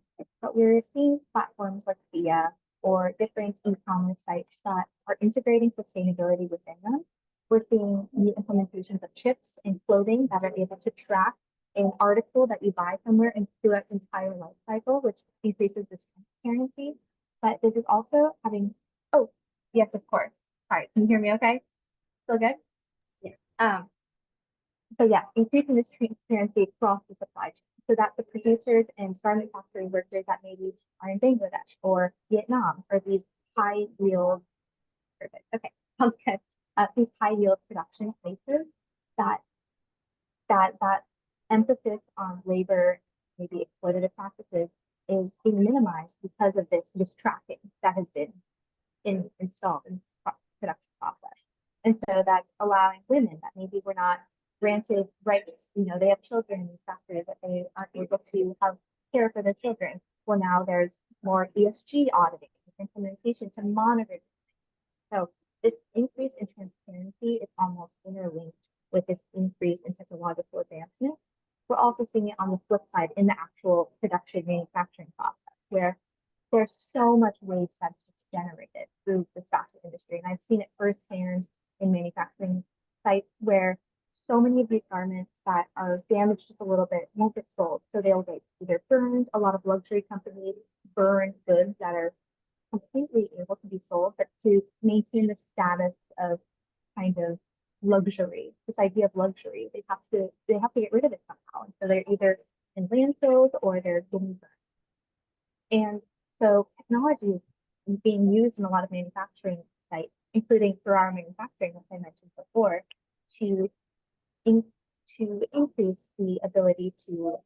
But we're seeing platforms like Via or different e-commerce sites that are integrating sustainability within them. We're seeing new implementations of chips in clothing that are able to track an article that you buy somewhere and through its entire life cycle, which increases this transparency. But this is also having, oh, yes, of course. All right, can you hear me okay? Still good? Yeah. So yeah, increasing this transparency across the supply chain so that the producers and garment factory workers that maybe are in Bangladesh or Vietnam or these high yield, okay, sounds good. These high yield production places that that emphasis on labor, maybe exploitative practices, is being minimized because of this tracking that has been installed in the production process. And so that's allowing women that maybe were not granted rights, they have children in these factories that they aren't able to have care for their children. Well, now there's more ESG auditing, implementation to monitor. So this increase in transparency is almost interlinked with this increase in technological advancement. We're also seeing it on the flip side in the actual production manufacturing process, where there's so much waste that's generated through the fashion industry. And I've seen it firsthand in manufacturing sites where so many of these garments that are damaged just a little bit won't get sold. So they'll get either burned. A lot of luxury companies burn goods that are completely able to be sold, but to maintain the status of kind of luxury, this idea of luxury, they have to get rid of it somehow. And so they're either in landfills or they're getting burned. And so technology is being used in a lot of manufacturing sites, including for our manufacturing, as I mentioned before, to increase the ability to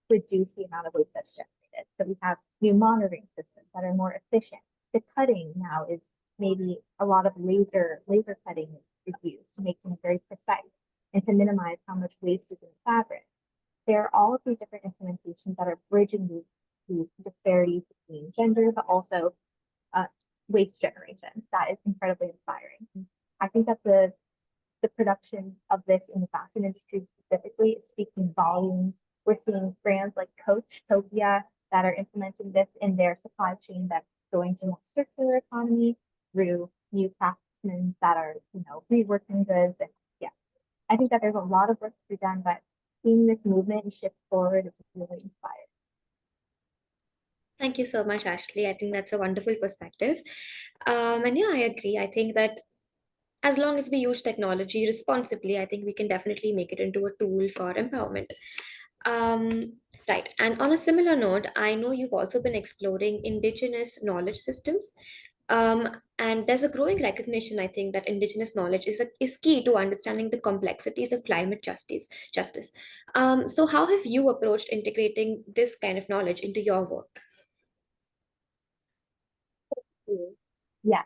reduce the amount of waste that's generated. So we have new monitoring systems that are more efficient. The cutting now is maybe a lot of laser cutting is used to make things very precise and to minimize how much waste is in the fabric. There are all of these different implementations that are bridging these disparities between gender, but also waste generation. That is incredibly inspiring. I think that the production of this in the fashion industry specifically is speaking volumes. We're seeing brands like Coach, Topia that are implementing this in their supply chain that's going to more circular economy through new craftsmen that are, reworking goods. And yeah, I think that there's a lot of work to be done, but seeing this movement and shift forward is really inspiring. Thank you so much, Ashley. I think that's a wonderful perspective. And yeah, I agree. I think that as long as we use technology responsibly, I think we can definitely make it into a tool for empowerment. Right. And on a similar note, I know you've also been exploring indigenous knowledge systems. And there's a growing recognition, I think, that indigenous knowledge is key to understanding the complexities of climate justice. So how have you approached integrating this kind of knowledge into your work? Yes,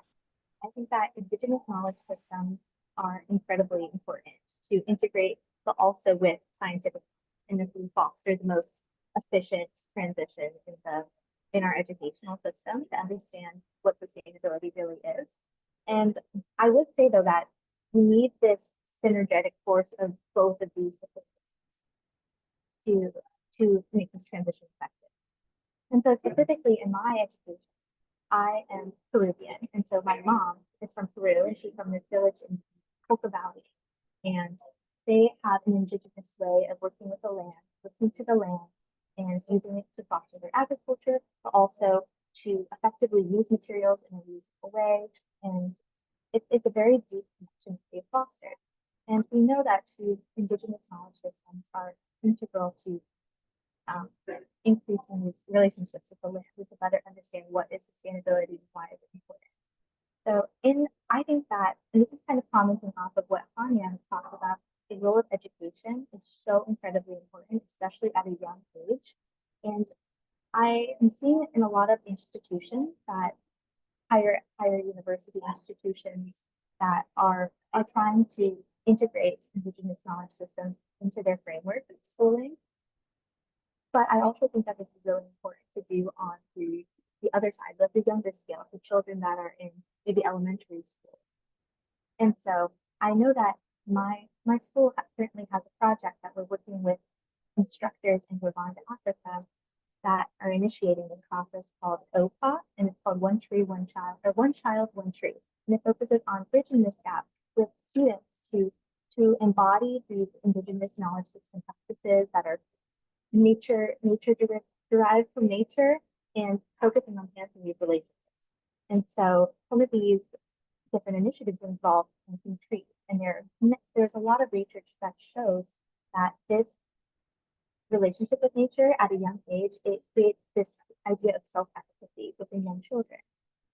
I think that indigenous knowledge systems are incredibly important to integrate, but also with scientific, and this will foster the most efficient transition in our educational system to understand what sustainability really is. And I would say though that we need this synergetic force of both of these to make this transition effective. And so specifically in my education, I am Peruvian, and so my mom is from Peru, and she's from this village in Coca Valley, and they have an indigenous way of working with the land, listening to the land, and using it to foster their agriculture, but also to effectively use materials in a reusable way. And it's a very deep connection they've fostered. And we know that these Indigenous knowledge systems are integral to increasing these relationships with the land to better understand what is sustainability and why is it important. So I think that, and this is kind of commenting off of what Hanya has talked about, the role of education is so incredibly important, especially at a young age. And I am seeing it in a lot of institutions that higher university institutions that are trying to integrate Indigenous knowledge systems into their framework of schooling. But I also think that this is really important to do on the other side, like the younger scale, the children that are in maybe elementary school. And so I know that my school currently has a project that we're working with instructors in Rwanda, Africa, that are initiating this process called OPA, and it's called One Tree, One Child, or One Child, One Tree. And it focuses on bridging this gap with students to embody these Indigenous knowledge system practices that are nature derived from nature and focusing on enhancing these relationships. And so some of these different initiatives involve planting trees, and there's a lot of research that shows that this relationship with nature at a young age, it creates this idea of self-efficacy within young children.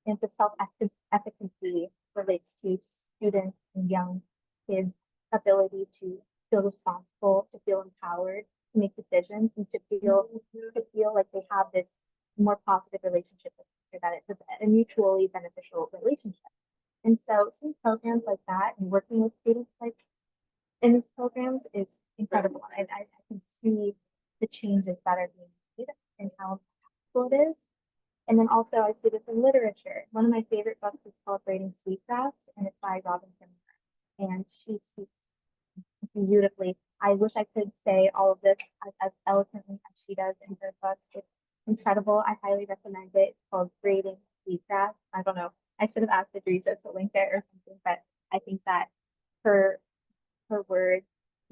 And the self-efficacy relates to students and young kids' ability to feel responsible, to feel empowered, to make decisions, and to feel like they have this more positive relationship with nature, that it's a mutually beneficial relationship. And so seeing programs like that and working with students like in these programs is incredible. And I can see the changes that are being made and how impactful it is. And then also I see this in literature. One of my favorite books is called Braiding Sweetgrass, and it's by Robin Kimmerer. And she speaks beautifully. I wish I could say all of this as eloquently as she does in her book. It's incredible. I highly recommend it. It's called Braiding Sweetgrass. I don't know. I should have asked Adrisha to link it or something, but I think that her words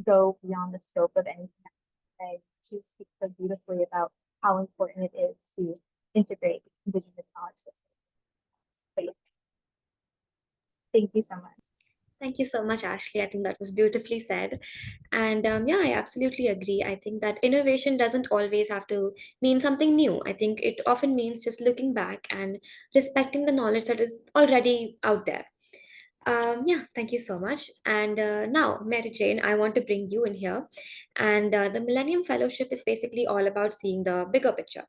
go beyond the scope of anything I say. She speaks so beautifully about how important it is to integrate Indigenous knowledge systems. But yeah. Thank you so much. Thank you so much, Ashley. I think that was beautifully said. And yeah, I absolutely agree. I think that innovation doesn't always have to mean something new. I think it often means just looking back and respecting the knowledge that is already out there. Yeah, thank you so much. And now, Mary Jane, I want to bring you in here. And the Millennium Fellowship is basically all about seeing the bigger picture.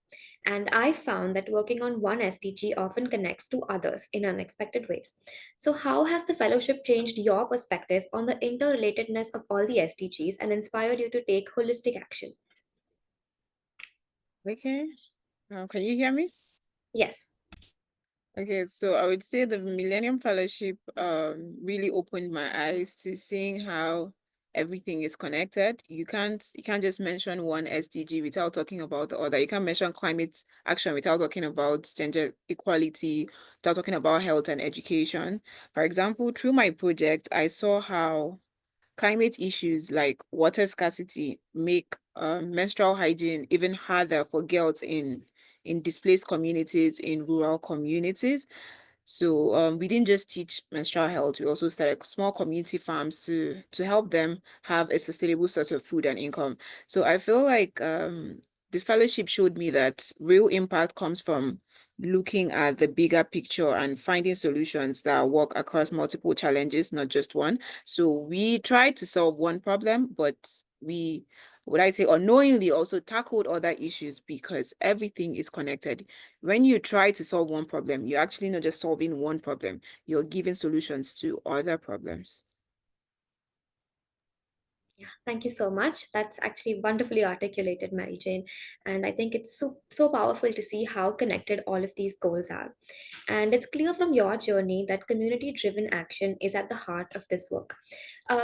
And I found that working on one SDG often connects to others in unexpected ways. So, how has the fellowship changed your perspective on the interrelatedness of all the SDGs and inspired you to take holistic action? Okay. Can you hear me? Yes. Okay, so I would say the Millennium Fellowship really opened my eyes to seeing how everything is connected. You can't just mention one SDG without talking about the other. You can't mention climate action without talking about gender equality, without talking about health and education. For example, through my project, I saw how climate issues like water scarcity make menstrual hygiene even harder for girls in displaced communities, in rural communities. So we didn't just teach menstrual health, we also started small community farms to help them have a sustainable source of food and income. So I feel like the fellowship showed me that real impact comes from looking at the bigger picture and finding solutions that work across multiple challenges, not just one. So we tried to solve one problem, but we, would I say, unknowingly also tackled other issues because everything is connected. When you try to solve one problem, you're actually not just solving one problem, you're giving solutions to other problems. Yeah, thank you so much. That's actually wonderfully articulated, Mary Jane. And I think it's so powerful to see how connected all of these goals are. And it's clear from your journey that community-driven action is at the heart of this work.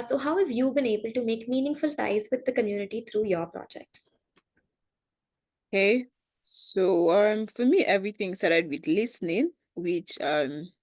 So how have you been able to make meaningful ties with the community through your projects? Okay, so for me, everything started with listening. which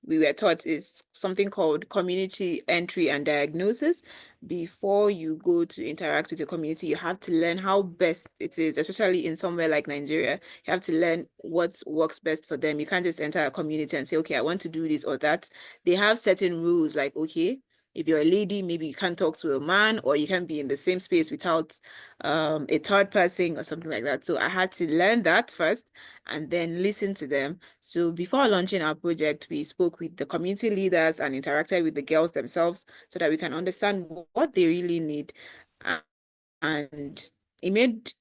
we were taught is something called community entry and diagnosis. Before you go to interact with your community, you have to learn how best it is, especially in somewhere like Nigeria. You have to learn what works best for them. You can't just enter a community and say, okay, I want to do this or that. They have certain rules like, okay, if you're a lady, maybe you can't talk to a man, or you can be in the same space without a third person or something like that. So I had to learn that first and then listen to them. So before launching our project, we spoke with the community leaders and interacted with the girls themselves so that we can understand what they really need. And it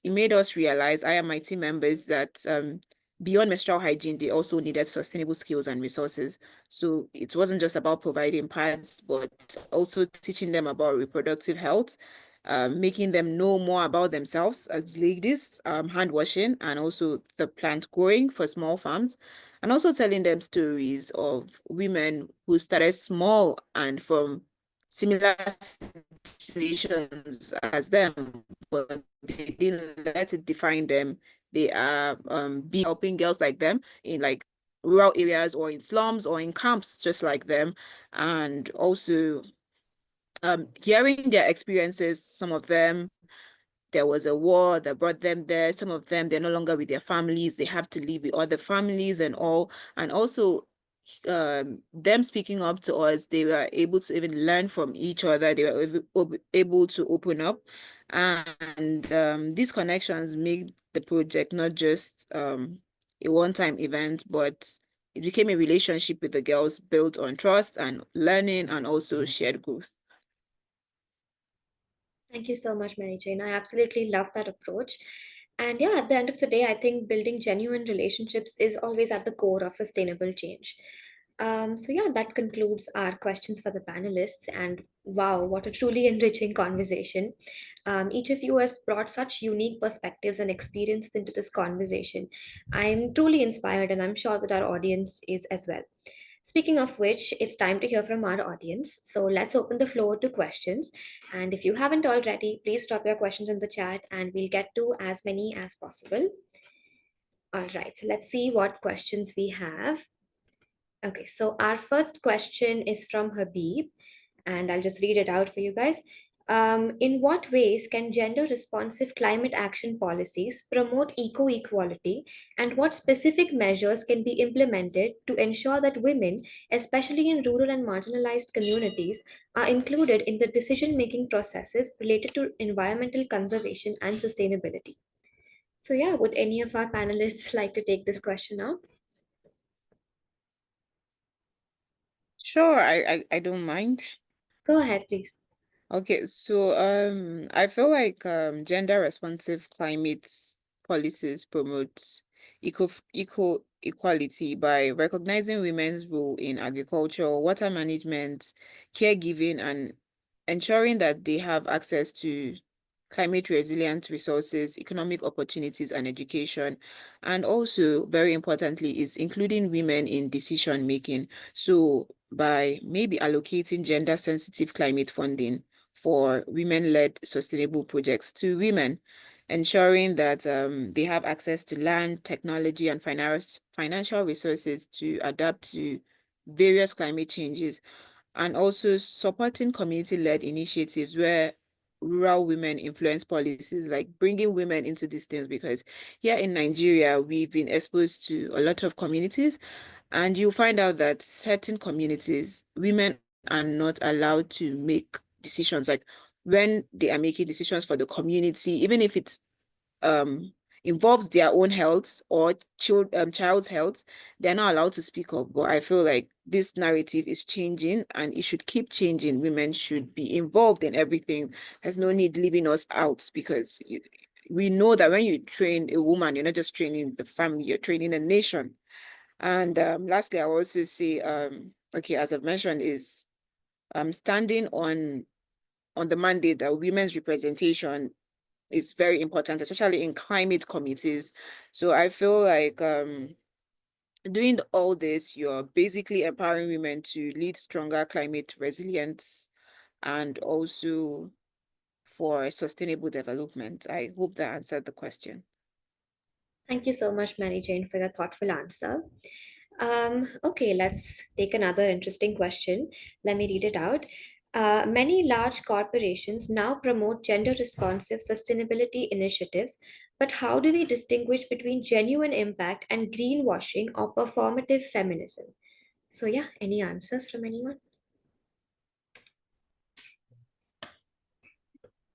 made us realize, I and my team members, that beyond menstrual hygiene, they also needed sustainable skills and resources. So it wasn't just about providing pads, but also teaching them about reproductive health, making them know more about themselves as ladies, hand washing, and also the plant growing for small farms, and also telling them stories of women who started small and from similar situations as them, but they didn't let it define them. They are be helping girls like them in like rural areas or in slums or in camps just like them, and also hearing their experiences. Some of them, there was a war that brought them there. Some of them, they're no longer with their families. They have to live with other families and all. And also them speaking up to us, they were able to even learn from each other. They were able to open up. And these connections made the project not just a one-time event, but it became a relationship with the girls built on trust and learning and also shared growth. Thank you so much, Mary Jane. I absolutely love that approach. And yeah, at the end of the day, I think building genuine relationships is always at the core of sustainable change. So yeah, that concludes our questions for the panelists. And wow, what a truly enriching conversation. Each of you has brought such unique perspectives and experiences into this conversation. I'm truly inspired, and I'm sure that our audience is as well. Speaking of which, it's time to hear from our audience. So let's open the floor to questions. And if you haven't already, please drop your questions in the chat and we'll get to as many as possible. All right, so let's see what questions we have. Okay, so our first question is from Habib, and I'll just read it out for you guys. In what ways can gender responsive climate action policies promote eco equality, and what specific measures can be implemented to ensure that women, especially in rural and marginalized communities, are included in the decision making processes related to environmental conservation and sustainability? So, yeah, would any of our panelists like to take this question up? Sure, I don't mind. Go ahead, please. Okay, so I feel like gender responsive climate policies promote eco equality by recognizing women's role in agriculture, water management, caregiving, and ensuring that they have access to climate resilient resources, economic opportunities, and education. And also, very importantly, is including women in decision making. So by maybe allocating gender sensitive climate funding for women-led sustainable projects to women, ensuring that they have access to land, technology, and financial resources to adapt to various climate changes, and also supporting community-led initiatives where rural women influence policies, like bringing women into these things, because here in Nigeria, we've been exposed to a lot of communities, and you find out that certain communities, women are not allowed to make decisions. Like when they are making decisions for the community, even if it's um involves their own health or child's health, they're not allowed to speak up. But I feel like this narrative is changing and it should keep changing. Women should be involved in everything. There's no need leaving us out, because we know that when you train a woman, you're not just training the family, you're training a nation. And lastly, I will also say, okay, as I've mentioned, is standing on the mandate that women's representation is very important, especially in climate committees. So I feel like doing all this, you're basically empowering women to lead stronger climate resilience and also for sustainable development. I hope that answered the question. Thank you so much, Mary Jane, for your thoughtful answer. Okay, let's take another interesting question. Let me read it out. Many large corporations now promote gender responsive sustainability initiatives, but how do we distinguish between genuine impact and greenwashing or performative feminism? So, yeah, any answers from anyone?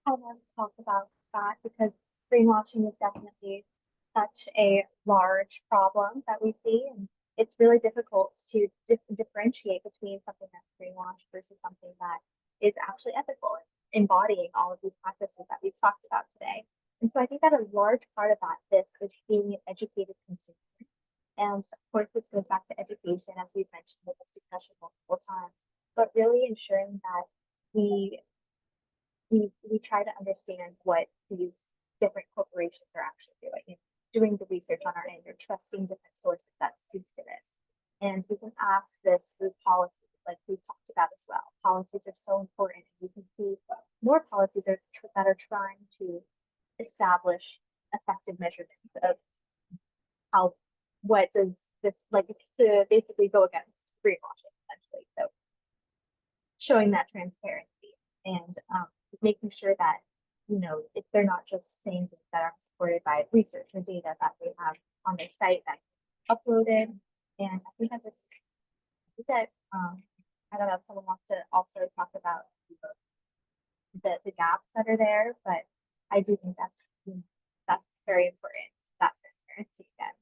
I want to talk about that because greenwashing is definitely such a large problem that we see, and it's really difficult to differentiate between something that's greenwashed versus something that is actually ethical, embodying all of these practices that we've talked about today. And so I think that a large part of this is being an educated consumer. And of course, this goes back to education, as we've mentioned in this discussion multiple times, but really ensuring that we we try to understand what these different corporations are actually doing, doing the research on our end, or trusting different sources that speak to this. And we can ask this through policies, like we've talked about as well. Policies are so important. You can see more policies that are trying to establish effective measurements of how, what does this, like, to basically go against greenwashing, essentially. So showing that transparency and making sure that, if they're not just saying things that are supported by research or data that they have on their site that's uploaded. And I think that I don't know if someone wants to also talk about the gaps that are there, but I do think that's very important, that transparency again.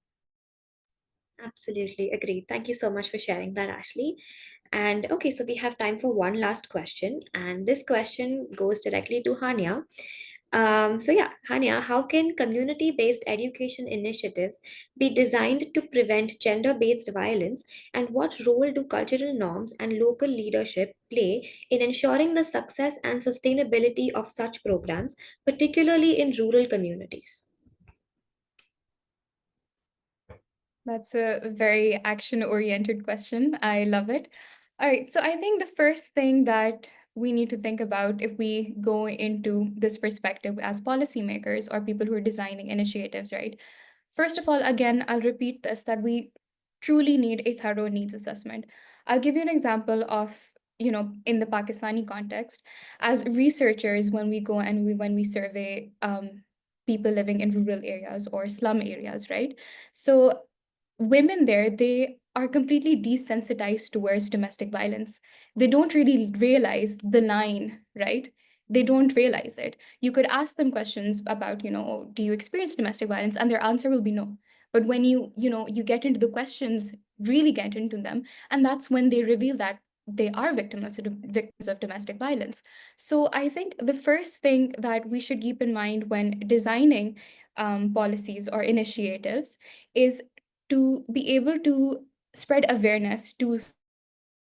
Absolutely agreed. Thank you so much for sharing that, Ashley. And okay, so we have time for one last question. And this question goes directly to Hania. So yeah, Hania, how can community-based education initiatives be designed to prevent gender-based violence? And what role do cultural norms and local leadership play in ensuring the success and sustainability of such programs, particularly in rural communities? That's a very action-oriented question. I love it. All right, so I think the first thing that we need to think about if we go into this perspective as policymakers or people who are designing initiatives, right? First of all, again, I'll repeat this, that we truly need a thorough needs assessment. I'll give you an example of, in the Pakistani context, as researchers, when we go and when we survey people living in rural areas or slum areas, right? So women there, they are completely desensitized towards domestic violence. They don't really realize the line, right? They don't realize it. You could ask them questions about, "Oh, do you experience domestic violence?" And their answer will be no. But when you get into the questions, really get into them, and that's when they reveal that they are victims of domestic violence. So I think the first thing that we should keep in mind when designing policies or initiatives is to be able to spread awareness to,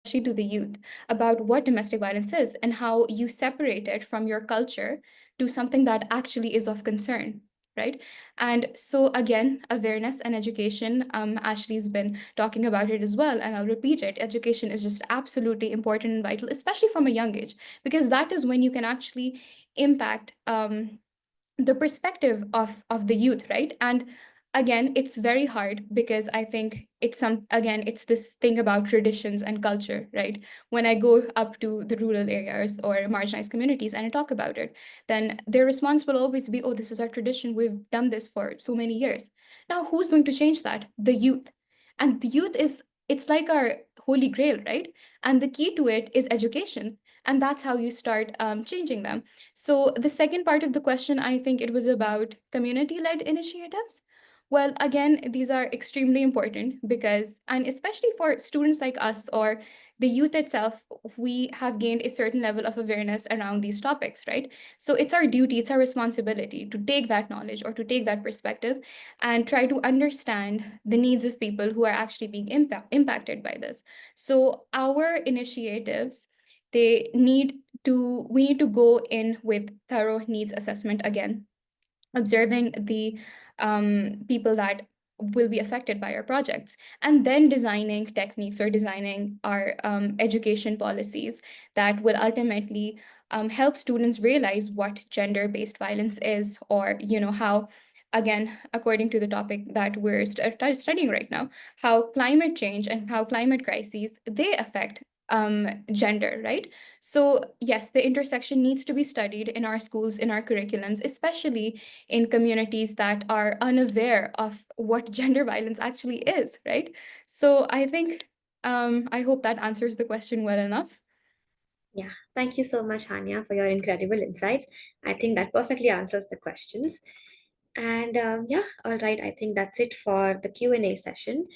especially to the youth, about what domestic violence is and how you separate it from your culture to something that actually is of concern, right? And so again, awareness and education, Ashley's been talking about it as well, and I'll repeat it. Education is just absolutely important and vital, especially from a young age, because that is when you can actually impact the perspective of the youth, right? And again, it's very hard because I think it's this thing about traditions and culture, right? When I go up to the rural areas or marginalized communities and I talk about it, then their response will always be, "Oh, this is our tradition, we've done this for so many years." Now who's going to change that? The youth. And the youth is, it's like our holy grail, right? And the key to it is education, and that's how you start changing them. So the second part of the question, I think it was about community-led initiatives. Well, again, these are extremely important because, and especially for students like us or the youth itself, we have gained a certain level of awareness around these topics, right? So it's our duty, it's our responsibility to take that knowledge or to take that perspective and try to understand the needs of people who are actually being impacted by this. So our initiatives, we need to go in with thorough needs assessment again, observing the people that will be affected by our projects, and then designing techniques or designing our education policies that will ultimately help students realize what gender-based violence is, or how again, according to the topic that we're studying right now, how climate change and how climate crises, they affect gender, right? So yes, the intersection needs to be studied in our schools, in our curriculums, especially in communities that are unaware of what gender violence actually is, right? So I think, I hope that answers the question well enough. Yeah, thank you so much, Hania, for your incredible insights. I think that perfectly answers the questions. And yeah, all right, I think that's it for the Q&A session.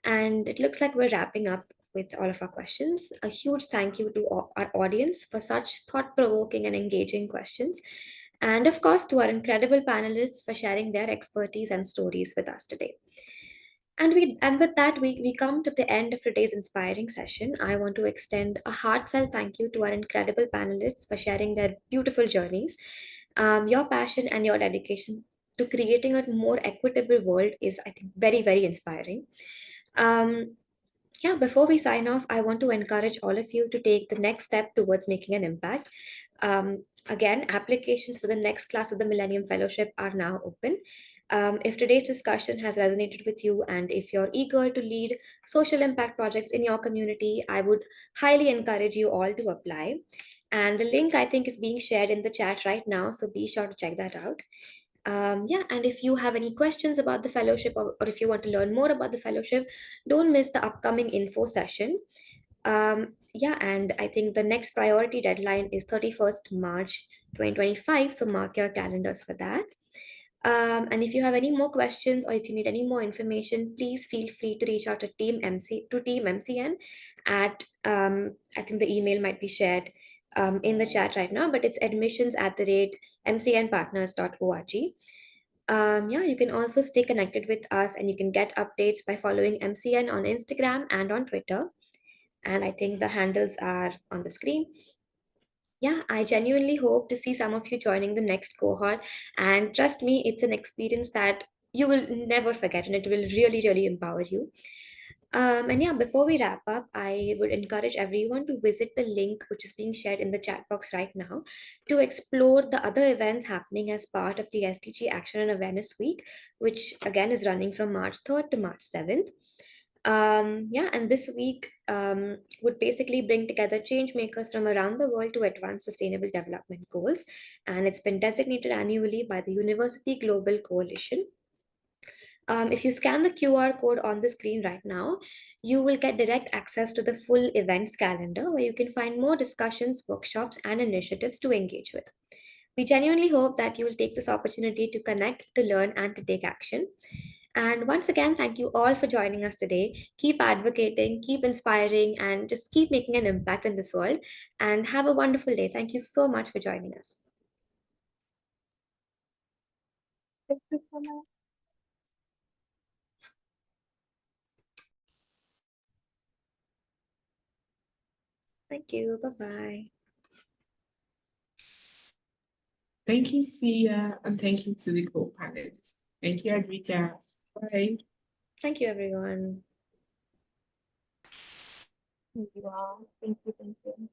And it looks like we're wrapping up with all of our questions. A huge thank you to our audience for such thought-provoking and engaging questions. And of course, to our incredible panelists for sharing their expertise and stories with us today. And with that, we come to the end of today's inspiring session. I want to extend a heartfelt thank you to our incredible panelists for sharing their beautiful journeys. Your passion and your dedication to creating a more equitable world is, I think, very, very inspiring. Um, yeah, before we sign off, I want to encourage all of you to take the next step towards making an impact. Again, applications for the next class of the Millennium Fellowship are now open. If today's discussion has resonated with you and if you're eager to lead social impact projects in your community, I would highly encourage you all to apply. And the link, I think, is being shared in the chat right now, so be sure to check that out. Yeah, and if you have any questions about the fellowship, or if you want to learn more about the fellowship, don't miss the upcoming info session. Yeah, and I think the next priority deadline is 31st March 2025, so mark your calendars for that. And if you have any more questions or if you need any more information, please feel free to reach out to Team MCN at, I think the email might be shared in the chat right now, but it's admissions@mcnpartners.org. Yeah, you can also stay connected with us and you can get updates by following MCN on Instagram and on Twitter. And I think the handles are on the screen. Yeah, I genuinely hope to see some of you joining the next cohort. And trust me, it's an experience that you will never forget and it will really, really empower you. And yeah, before we wrap up, I would encourage everyone to visit the link which is being shared in the chat box right now to explore the other events happening as part of the SDG Action and Awareness Week, which again is running from March 3rd to March 7th. Yeah, and this week would basically bring together change makers from around the world to advance sustainable development goals. And it's been designated annually by the University Global Coalition. If you scan the QR code on the screen right now, you will get direct access to the full events calendar where you can find more discussions, workshops, and initiatives to engage with. We genuinely hope that you will take this opportunity to connect, to learn, and to take action. And once again, thank you all for joining us today. Keep advocating, keep inspiring, and just keep making an impact in this world. And have a wonderful day. Thank you so much for joining us. Thank you so much. Thank you. Bye-bye. Thank you, Sia, and thank you to the co-panelists. Thank you, Advita. Bye. Thank you, everyone. Thank you all. Thank you. Thank you.